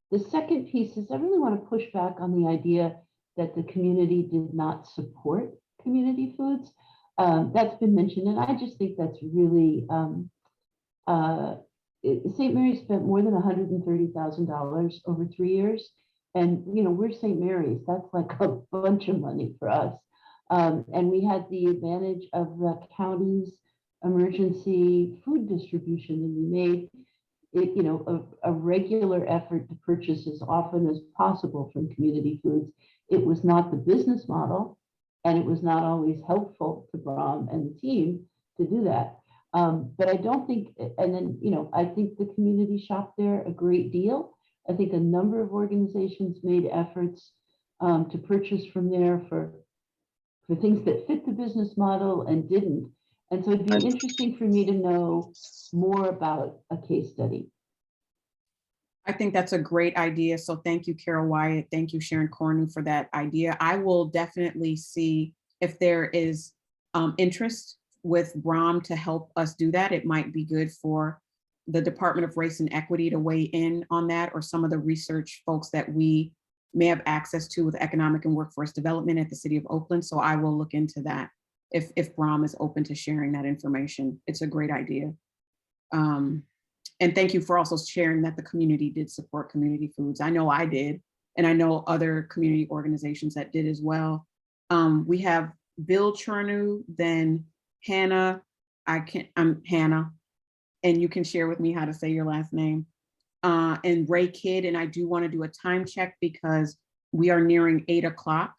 The second piece is I really want to push back on the idea that the community did not support community foods. That's been mentioned, and I just think that's really, St. Mary's spent more than $130,000 over 3 years. And, you know, we're St. Mary's, that's like a bunch of money for us. And we had the advantage of the county's emergency food distribution, and we made it, you know, a regular effort to purchase as often as possible from community foods. It was not the business model, and it was not always helpful to Bram and the team to do that. But I don't think, and then, you know, I think the community shopped there a great deal. I think a number of organizations made efforts to purchase from there for things that fit the business model and didn't. And so it'd be interesting for me to know more about a case study. I think that's a great idea. So thank you, Carol Wyatt. Thank you, Sharon Cornu, for that idea. I will definitely see if there is interest with Bram to help us do that. It might be good for the Department of Race and Equity to weigh in on that, or some of the research folks that we may have access to with economic and workforce development at the City of Oakland. So I will look into that if Bram is open to sharing that information. It's a great idea. And thank you for also sharing that the community did support community foods. I know I did, and I know other community organizations that did as well. We have Bill Chornu, then Hannah. I'm Hannah. and you can share with me how to say your last name. And Ray Kidd, and I do want to do a time check because we are nearing 8 o'clock.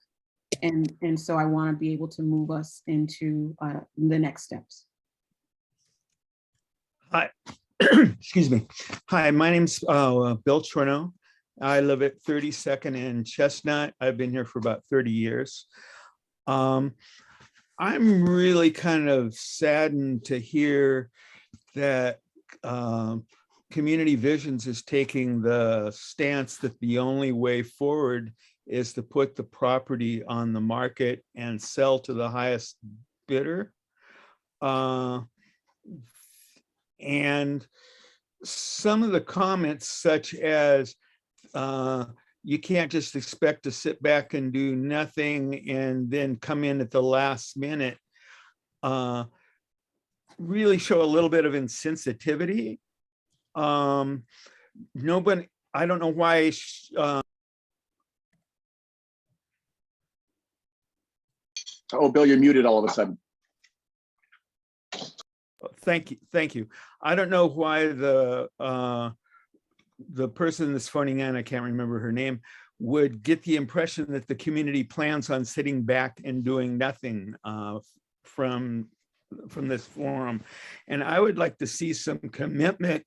And so I want to be able to move us into the next steps. Hi, excuse me. Hi, my name's Bill Chorno. I live at 32nd and Chestnut. I've been here for about 30 years. I'm really kind of saddened to hear that Community Visions is taking the stance that the only way forward is to put the property on the market and sell to the highest bidder. And some of the comments such as you can't just expect to sit back and do nothing and then come in at the last minute really show a little bit of insensitivity. Nobody, I don't know why. Oh, Bill, you're muted all of a sudden. Thank you. I don't know why the person that's phoning in, I can't remember her name, would get the impression that the community plans on sitting back and doing nothing from this forum. And I would like to see some commitment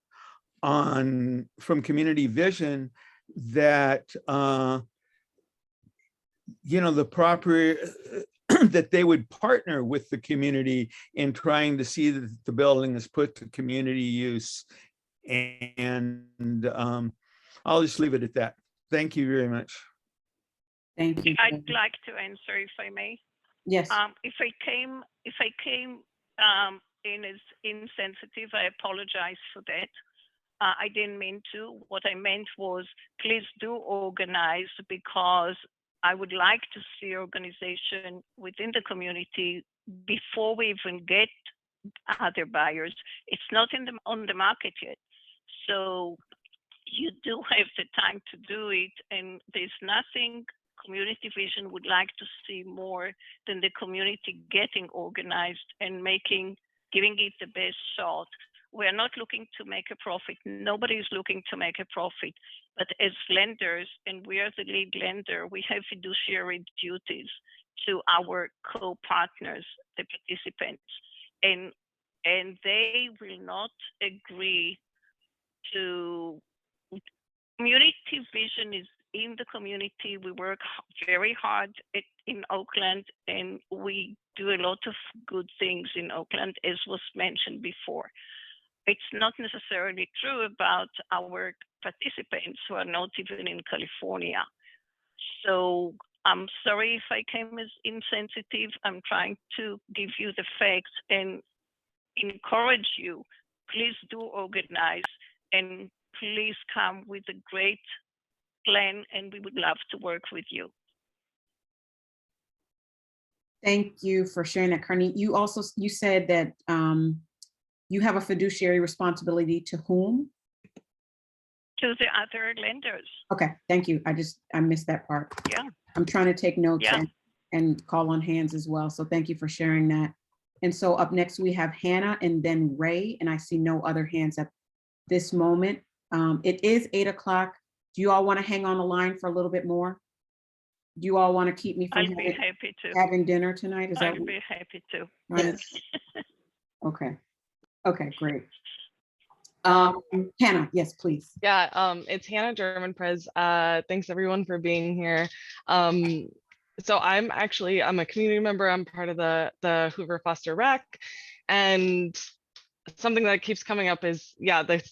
from Community Vision that the proper that they would partner with the community in trying to see that the building is put to community use. And I'll just leave it at that. Thank you very much. Thank you. I'd like to answer if I may. Yes. If I came in as insensitive, I apologize for that. I didn't mean to. What I meant was, please do organize, because I would like to see organization within the community before we even get other buyers. It's not on the market yet. So you do have the time to do it. And there's nothing Community Vision would like to see more than the community getting organized and giving it the best shot. We're not looking to make a profit. Nobody is looking to make a profit. But as lenders, and we are the lead lender, we have fiduciary duties to our co-partners, the participants. And they will not agree to. Community Vision is in the community. We work very hard in Oakland, and we do a lot of good things in Oakland, as was mentioned before. It's not necessarily true about our participants who are not even in California. So I'm sorry if I came as insensitive. I'm trying to give you the facts and encourage you. Please do organize, and please come with a great plan, and we would love to work with you. Thank you for sharing that, Carney. You said that you have a fiduciary responsibility to whom? To the other lenders. Okay, thank you. I missed that part. Yeah. I'm trying to take notes Yeah. and call on hands as well. So thank you for sharing that. And so up next we have Hannah and then Ray, and I see no other hands at this moment. It is 8 o'clock. Do you all want to hang on the line for a little bit more? Do you all want to keep me from I'd be happy to. having dinner tonight? Is that I'd be happy to. right? Okay. Okay, great. Hannah, yes, please. Yeah, it's Hannah German Prez. Thanks everyone for being here. So I'm a community member. I'm part of the Hoover Foster Rec, and something that keeps coming up is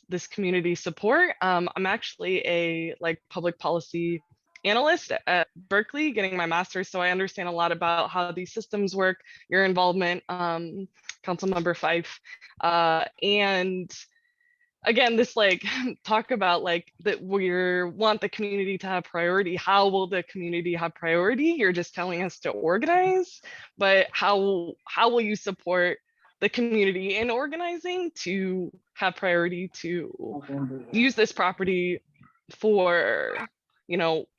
this community support. I'm actually a public policy analyst at Berkeley, getting my master's, so I understand a lot about how these systems work. Your involvement, Councilmember Fife, and again, this talk about that we want the community to have priority. How will the community have priority? You're just telling us to organize, but how will you support the community in organizing to have priority to use this property for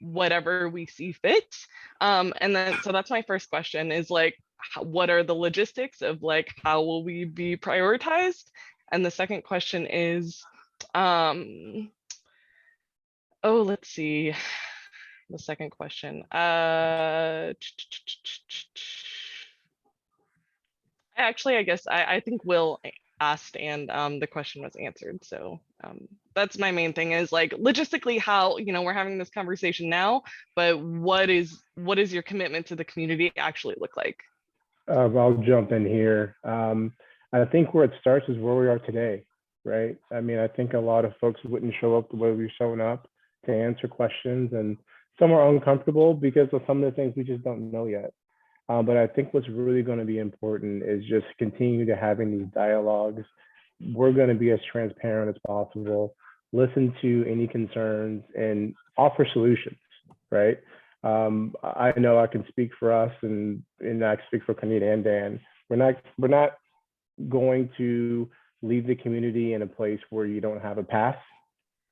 whatever we see fit? And then so that's my first question is what are the logistics of how will we be prioritized? And the second question is, oh, let's see. The second question. Actually, I guess I think Will asked and the question was answered. So that's my main thing is like logistically how, you know, we're having this conversation now, but what is your commitment to the community actually look like? I'll jump in here. I think where it starts is where we are today, right? I mean, I think a lot of folks wouldn't show up the way we've shown up to answer questions, and some are uncomfortable because of some of the things we just don't know yet. But I think what's really going to be important is just continue to having these dialogues. We're going to be as transparent as possible, listen to any concerns and offer solutions, right? I know I can speak for us and I can speak for Kanita and Dan. We're not going to leave the community in a place where you don't have a path,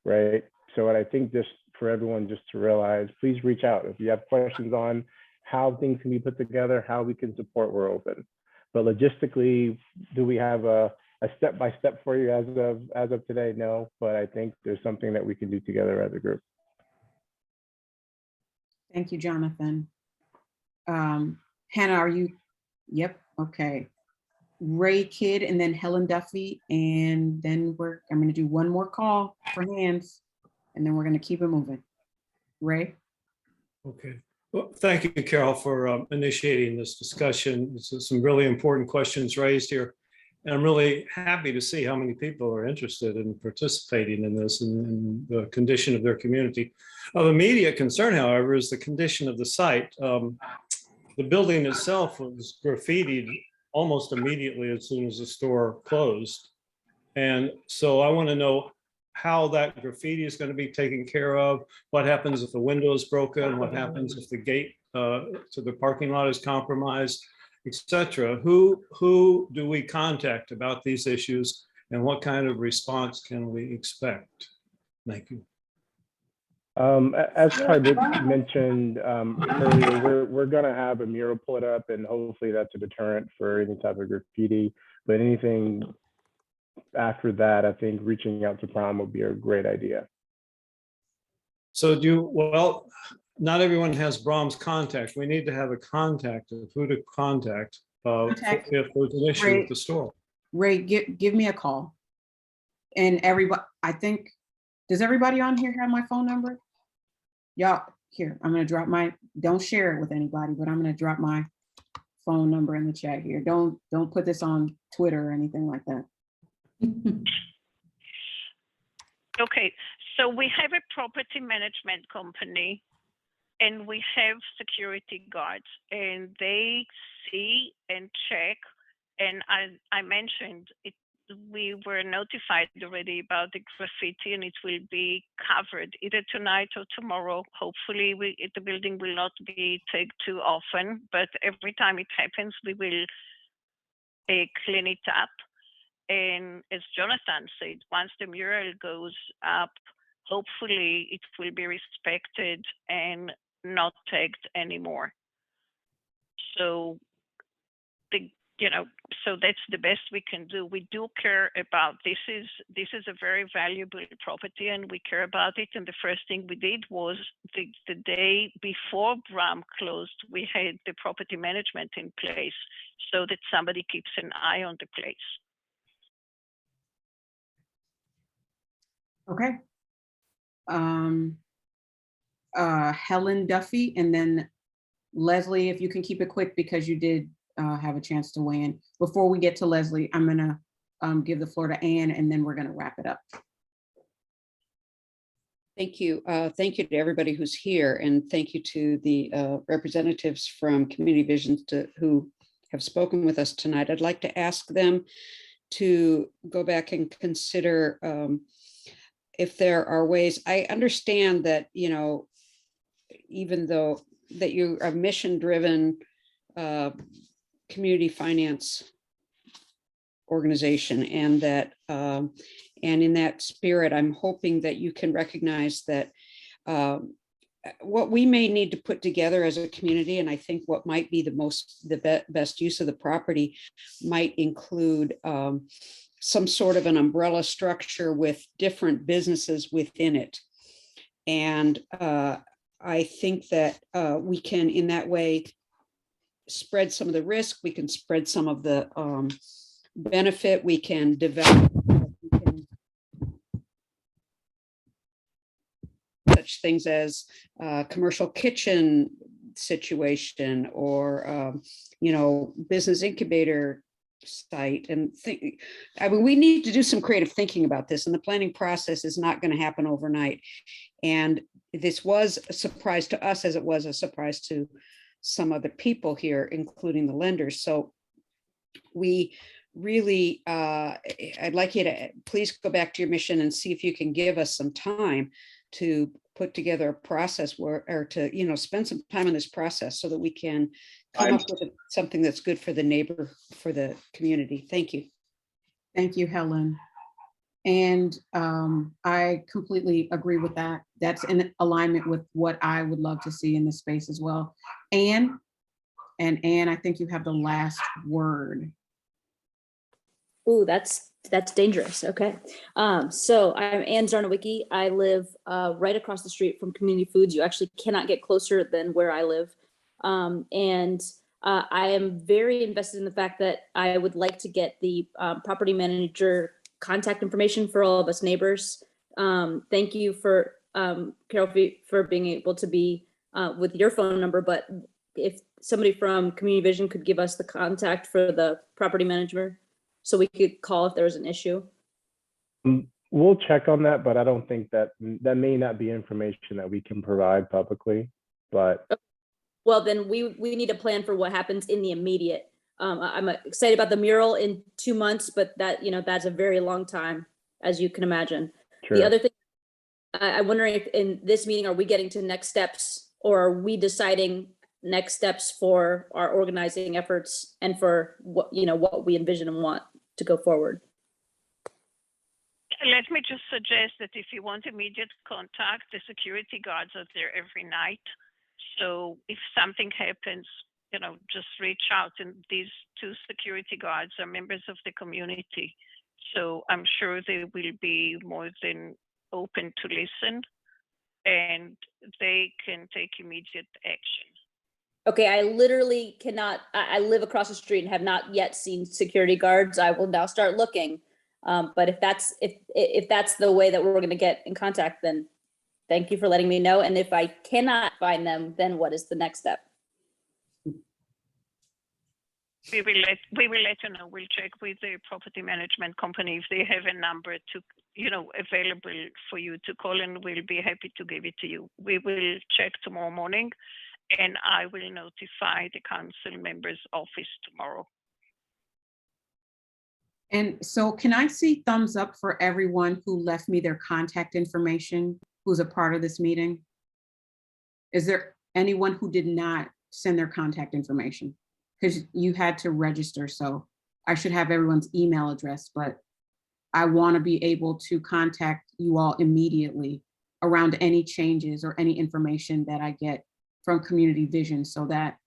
right? So I think just for everyone just to realize, please reach out. If you have questions on how things can be put together, how we can support, we're open. But logistically, do we have a step-by-step for you as of today? No, but I think there's something that we can do together as a group. Thank you, Jonathan. Hannah, are you? Yep, okay. Ray Kidd and then Helen Duffy, and then I'm gonna do one more call for hands, and then we're gonna keep it moving. Ray? Okay. Well, thank you, Carol, for initiating this discussion. This is some really important questions raised here. And I'm really happy to see how many people are interested in participating in this and the condition of their community. Of immediate concern, however, is the condition of the site. The building itself was graffitied almost immediately as soon as the store closed. And so I want to know how that graffiti is going to be taken care of, what happens if the window is broken, what happens if the gate to the parking lot is compromised, etc. Who do we contact about these issues, and what kind of response can we expect? Thank you. As Carmen mentioned earlier, we're going to have a mural put up, and hopefully that's a deterrent for any type of graffiti. But anything after that, I think reaching out to Prom would be a great idea. So well, not everyone has Brahm's contact. We need to have a contact of who to contact if there's an issue with the store. Ray, give me a call. And everybody, I think, does everybody on here have my phone number? Y'all, here, I'm gonna drop don't share it with anybody, but I'm gonna drop my phone number in the chat here. Don't put this on Twitter or anything like that. Okay, so we have a property management company and we have security guards, and they see and check. And I mentioned it, we were notified already about the graffiti, and it will be covered either tonight or tomorrow. Hopefully the building will not be taken too often, but every time it happens, we will clean it up. And as Jonathan said, once the mural goes up, hopefully it will be respected and not tagged anymore. So so that's the best we can do. We do care about this is a very valuable property, and we care about it. And the first thing we did was the day before Bram closed, we had the property management in place so that somebody keeps an eye on the place. Okay. Helen Duffy, and then Leslie, if you can keep it quick because you did have a chance to weigh in. Before we get to Leslie, I'm gonna give the floor to Anne, and then we're gonna wrap it up. Thank you. Thank you to everybody who's here, and thank you to the representatives from Community Visions who have spoken with us tonight. I'd like to ask them to go back and consider if there are ways. I understand that, even though that you're a mission-driven community finance organization, and that and in that spirit, I'm hoping that you can recognize that what we may need to put together as a community, and I think what might be the best use of the property might include some sort of an umbrella structure with different businesses within it. And I think that we can, in that way, spread some of the risk, we can spread some of the benefit, we can develop such things as commercial kitchen situation or, you know, business incubator site. And I mean, we need to do some creative thinking about this, and the planning process is not going to happen overnight. And this was a surprise to us, as it was a surprise to some other people here, including the lenders. So we really, I'd like you to please go back to your mission and see if you can give us some time to put together a process where, or to, you know, spend some time on this process so that we can come up with something that's good for the neighbor, for the community. Thank you. Thank you, Helen. And I completely agree with that. That's in alignment with what I would love to see in this space as well. Anne, I think you have the last word. Ooh, that's dangerous. Okay. So I'm Ann Zarnowicki. I live right across the street from Community Foods. You actually cannot get closer than where I live. And I am very invested in the fact that I would like to get the property manager contact information for all of us neighbors. Thank you for Carol for being able to be with your phone number, but if somebody from Community Vision could give us the contact for the property manager so we could call if there was an issue. We'll check on that, but I don't think that may not be information that we can provide publicly, but. Well, then we need a plan for what happens in the immediate. I'm excited about the mural in 2 months, but that, you know, that's a very long time, as you can imagine. Sure. The other thing, I'm wondering if in this meeting, are we getting to next steps, or are we deciding next steps for our organizing efforts and for what, you know, what we envision and want to go forward? Let me just suggest that if you want immediate contact, the security guards are there every night. So if something happens, you know, just reach out. And these two security guards are members of the community. So I'm sure they will be more than open to listen, and they can take immediate action. Okay, I literally cannot, I live across the street and have not yet seen security guards. I will now start looking. But if that's the way that we're going to get in contact, then thank you for letting me know. And if I cannot find them, then what is the next step? We will let you know. We'll check with the property management company if they have a number to, you know, available for you to call, and we'll be happy to give it to you. We will check tomorrow morning, and I will notify the council members' office tomorrow. And so can I see thumbs up for everyone who left me their contact information, who's a part of this meeting? Is there anyone who did not send their contact information? Because you had to register, so I should have everyone's email address, but I want to be able to contact you all immediately around any changes or any information that I get from Community Vision, so that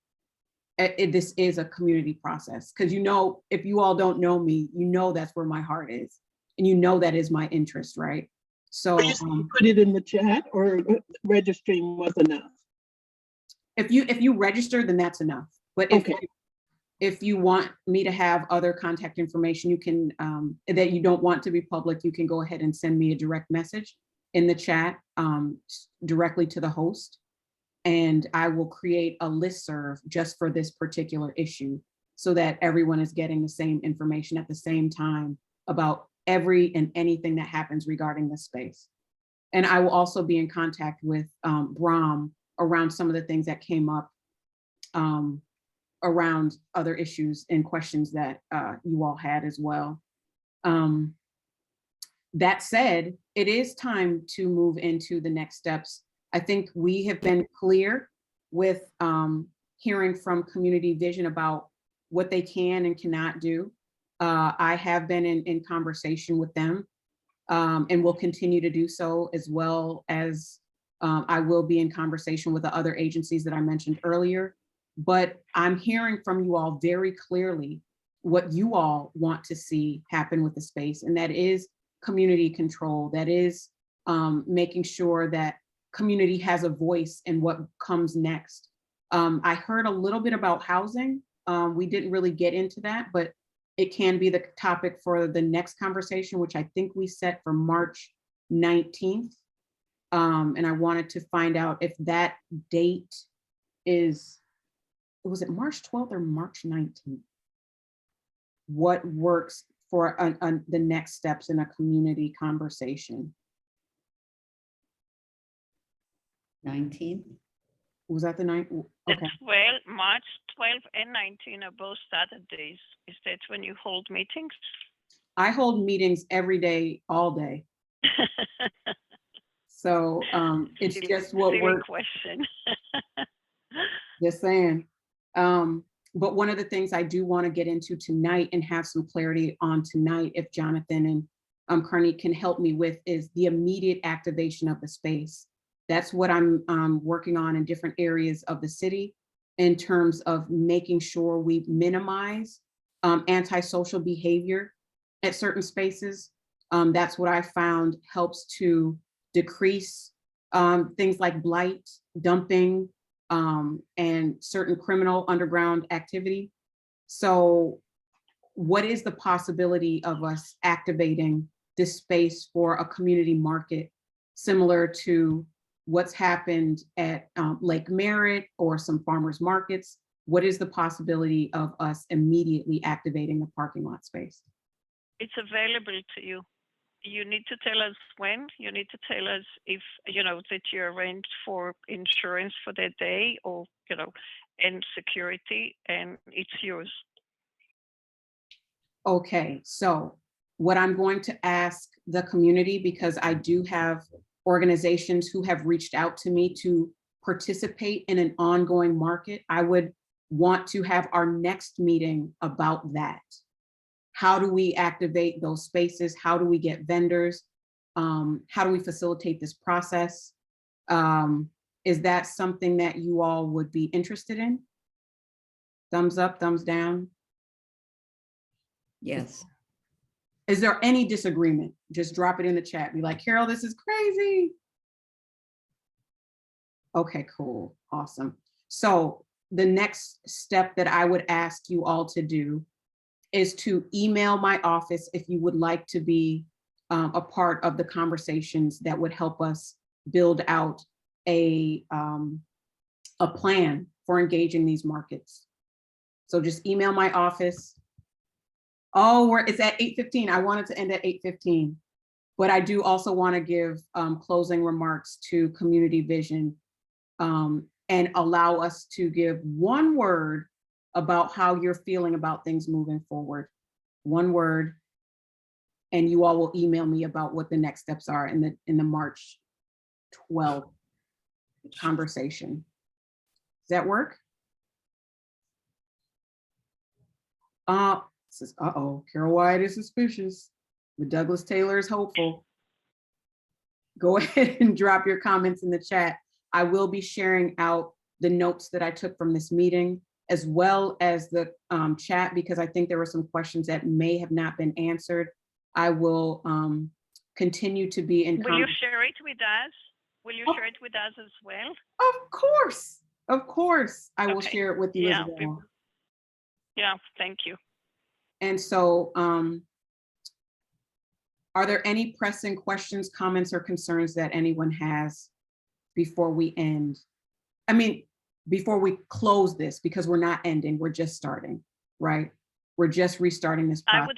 this is a community process. Because, you know, if you all don't know me, you know that's where my heart is, and you know that is my interest, right? So put it in the chat, or registering was enough? If you register, then that's enough. But if you want me to have other contact information, you can, that you don't want to be public, you can go ahead and send me a direct message in the chat directly to the host. And I will create a listserv just for this particular issue so that everyone is getting the same information at the same time about every and anything that happens regarding this space. And I will also be in contact with Bram around some of the things that came up around other issues and questions that you all had as well. That said, it is time to move into the next steps. I think we have been clear with hearing from Community Vision about what they can and cannot do. I have been in conversation with them and will continue to do so, as well as I will be in conversation with the other agencies that I mentioned earlier. But I'm hearing from you all very clearly what you all want to see happen with the space, and that is community control. That is making sure that community has a voice in what comes next. I heard a little bit about housing. We didn't really get into that, but it can be the topic for the next conversation, which I think we set for March 19th. And I wanted to find out if that date was it March 12th or March 19th? What works for the next steps in a community conversation? 19th? Was that the night? Okay. March 12 and 19 are both Saturdays. Is that when you hold meetings? I hold meetings every day, all day. So it's just what works. Question. Just saying. But one of the things I do want to get into tonight and have some clarity on tonight, if Jonathan and Carney can help me with, is the immediate activation of the space. That's what I'm working on in different areas of the city in terms of making sure we minimize antisocial behavior at certain spaces. That's what I found helps to decrease things like blight, dumping, and certain criminal underground activity. So what is the possibility of us activating this space for a community market similar to what's happened at Lake Merritt or some farmers markets? What is the possibility of us immediately activating the parking lot space? It's available to you. You need to tell us when. You need to tell us if, that you arranged for insurance for that day or, and security, and it's yours. Okay, so what I'm going to ask the community, because I do have organizations who have reached out to me to participate in an ongoing market, I would want to have our next meeting about that. How do we activate those spaces? How do we get vendors? How do we facilitate this process? Is that something that you all would be interested in? Thumbs up, thumbs down? Yes. Is there any disagreement? Just drop it in the chat. Be like, Carol, this is crazy. Okay, cool, awesome. So the next step that I would ask you all to do is to email my office if you would like to be a part of the conversations that would help us build out a plan for engaging these markets. So just email my office. Oh, it's at 8:15. I wanted to end at 8:15, but I do also want to give closing remarks to Community Vision and allow us to give one word about how you're feeling about things moving forward. One word, and you all will email me about what the next steps are in the March 12th conversation. Does that work? Says, Carol Wyatt is suspicious, but Douglas Taylor is hopeful. Go ahead and drop your comments in the chat. I will be sharing out the notes that I took from this meeting, as well as the chat, because I think there were some questions that may have not been answered. I will continue to be in contact. Will you share it with us? Will you share it with us as well? Of course, I will share it with you as well. Yeah, thank you. And so, are there any pressing questions, comments, or concerns that anyone has before we end? I mean, before we close this, because we're not ending, we're just starting, right? We're just restarting this process.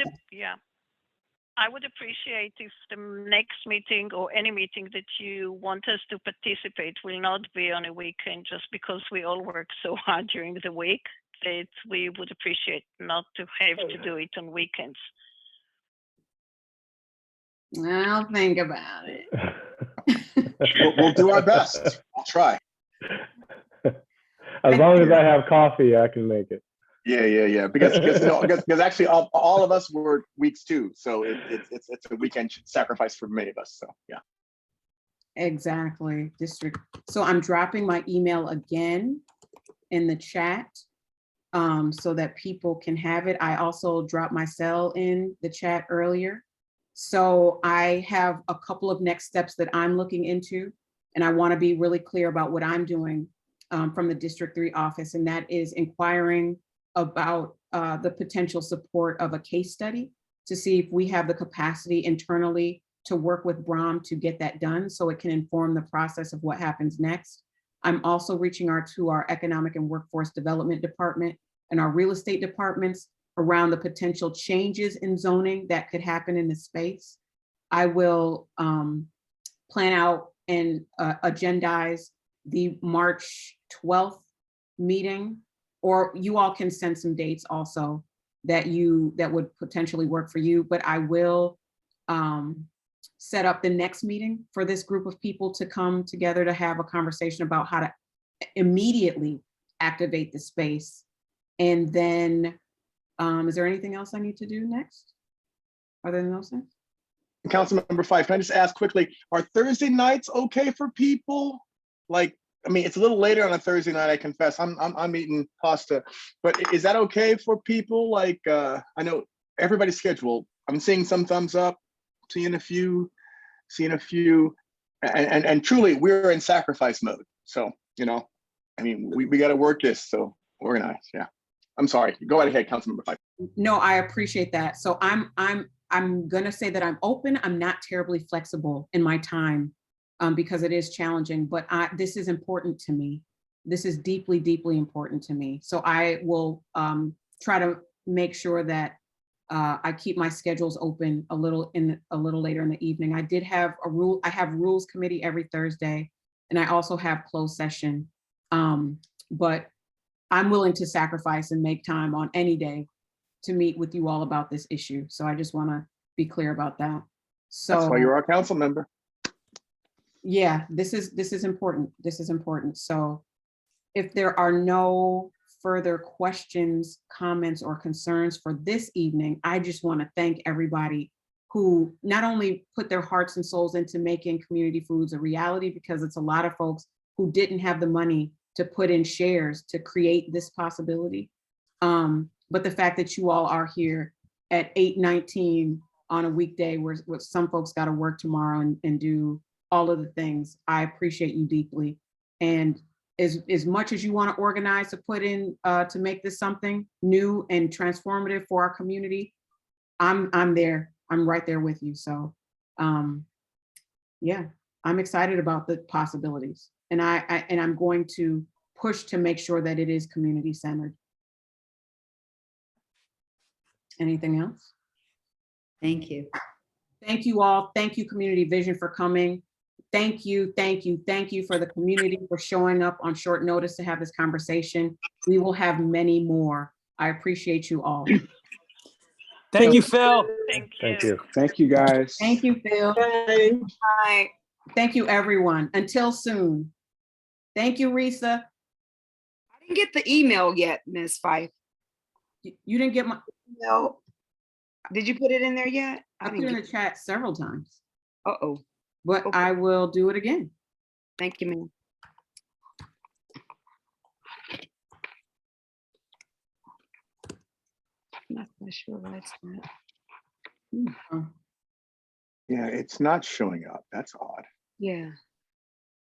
I would appreciate if the next meeting or any meeting that you want us to participate will not be on a weekend, just because we all work so hard during the week, that we would appreciate not to have to do it on weekends. I'll think about it. We'll do our best. I'll try. As long as I have coffee, I can make it. Yeah. Because actually, all of us work weeks too, so it's a weekend sacrifice for many of us. So yeah. Exactly. So I'm dropping my email again in the chat. so that people can have it. I also dropped my cell in the chat earlier. So I have a couple of next steps that I'm looking into, and I want to be really clear about what I'm doing from the District 3 office, and that is inquiring about the potential support of a case study to see if we have the capacity internally to work with BROM to get that done so it can inform the process of what happens next. I'm also reaching out to our Economic and Workforce Development Department and our real estate departments around the potential changes in zoning that could happen in the space. I will plan out and agendize the March 12th meeting, or you all can send some dates also that would potentially work for you, but I will set up the next meeting for this group of people to come together to have a conversation about how to immediately activate the space. And then, is there anything else I need to do next? Other than those things? Councilmember Fife, can I just ask quickly, are Thursday nights okay for people? Like, I mean, it's a little later on a Thursday night, I confess. I'm eating pasta, but is that okay for people? Like, I know everybody's scheduled. I'm seeing some thumbs up, seeing a few, and truly we're in sacrifice mode. So, you know, I mean, we got to work this, so organize. Yeah. I'm sorry. Go right ahead, Councilmember Fife. No, I appreciate that. So I'm gonna say that I'm open. I'm not terribly flexible in my time because it is challenging, but this is important to me. This is deeply, deeply important to me. So I will try to make sure that I keep my schedules open a little later in the evening. I have rules committee every Thursday, and I also have closed session. But I'm willing to sacrifice and make time on any day to meet with you all about this issue. So I just want to be clear about that. So that's why you're our council member. Yeah, this is important. This is important. So if there are no further questions, comments, or concerns for this evening, I just want to thank everybody who not only put their hearts and souls into making community foods a reality, because it's a lot of folks who didn't have the money to put in shares to create this possibility. But the fact that you all are here at 8:19 on a weekday where some folks got to work tomorrow and do all of the things, I appreciate you deeply. And as much as you want to organize to put in to make this something new and transformative for our community, I'm there. I'm right there with you. So yeah, I'm excited about the possibilities. And I'm going to push to make sure that it is community centered. Anything else? Thank you. Thank you all. Thank you, Community Vision, for coming. Thank you, thank you, thank you for the community for showing up on short notice to have this conversation. We will have many more. I appreciate you all. Thank you, Phil. Thank you. Thank you, guys. Thank you, Phil. Bye. Bye. Thank you, everyone. Until soon. Thank you, Risa. I didn't get the email yet, Ms. Fife. You didn't get my no. Did you put it in there yet? I put it in the chat several times. Uh-oh. But okay. I will do it again. Thank you, ma'am. I'm not quite sure why it's not. Yeah, it's not showing up. That's odd. Yeah.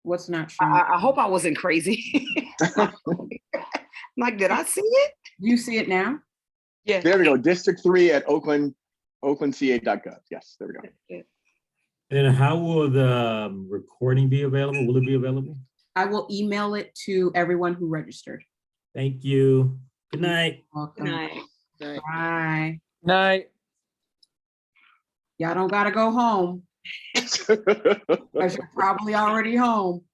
What's not showing? I hope I wasn't crazy. Like, did I see it? You see it now? Yeah. There we go. District 3 at oaklandca.gov. Yes, there we go. And how will the recording be available? Will it be available? I will email it to everyone who registered. Thank you. Good night. Welcome. Good night. Bye. Night. Y'all don't gotta go home. Because you're probably already home.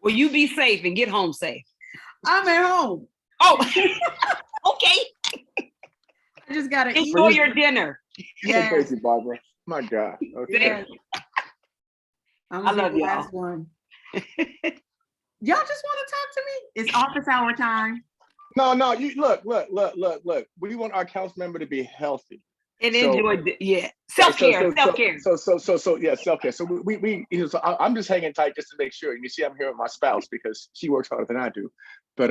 Well, you be safe and get home safe. I'm at home. Oh, okay. I just gotta enjoy your dinner. Yeah, crazy, Barbara. My God. Okay. Yeah. I love you. Last one. Y'all just want to talk to me? It's office hour time. No, you look. We want our council member to be healthy. And So- enjoy, yeah, self-care, self-care. So yeah, self-care. So we you know, so I'm just hanging tight just to make sure. And you see, I'm here with my spouse because she works harder than I do. But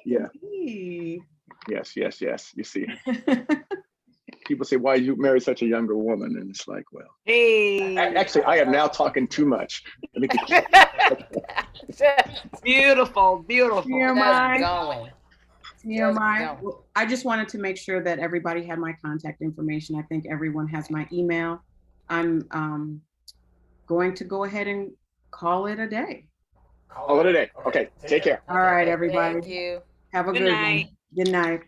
yeah. Yes. You see, people say, "Why you marry such a younger woman?" And it's like, well, Hey, actually, I am now talking too much. beautiful. I just wanted to make sure that everybody had my contact information. I think everyone has my email. I'm going to go ahead and call it a day. Call it a day. Okay, take care. All right, everybody. Thank you. Have a Good good night. one. Good night.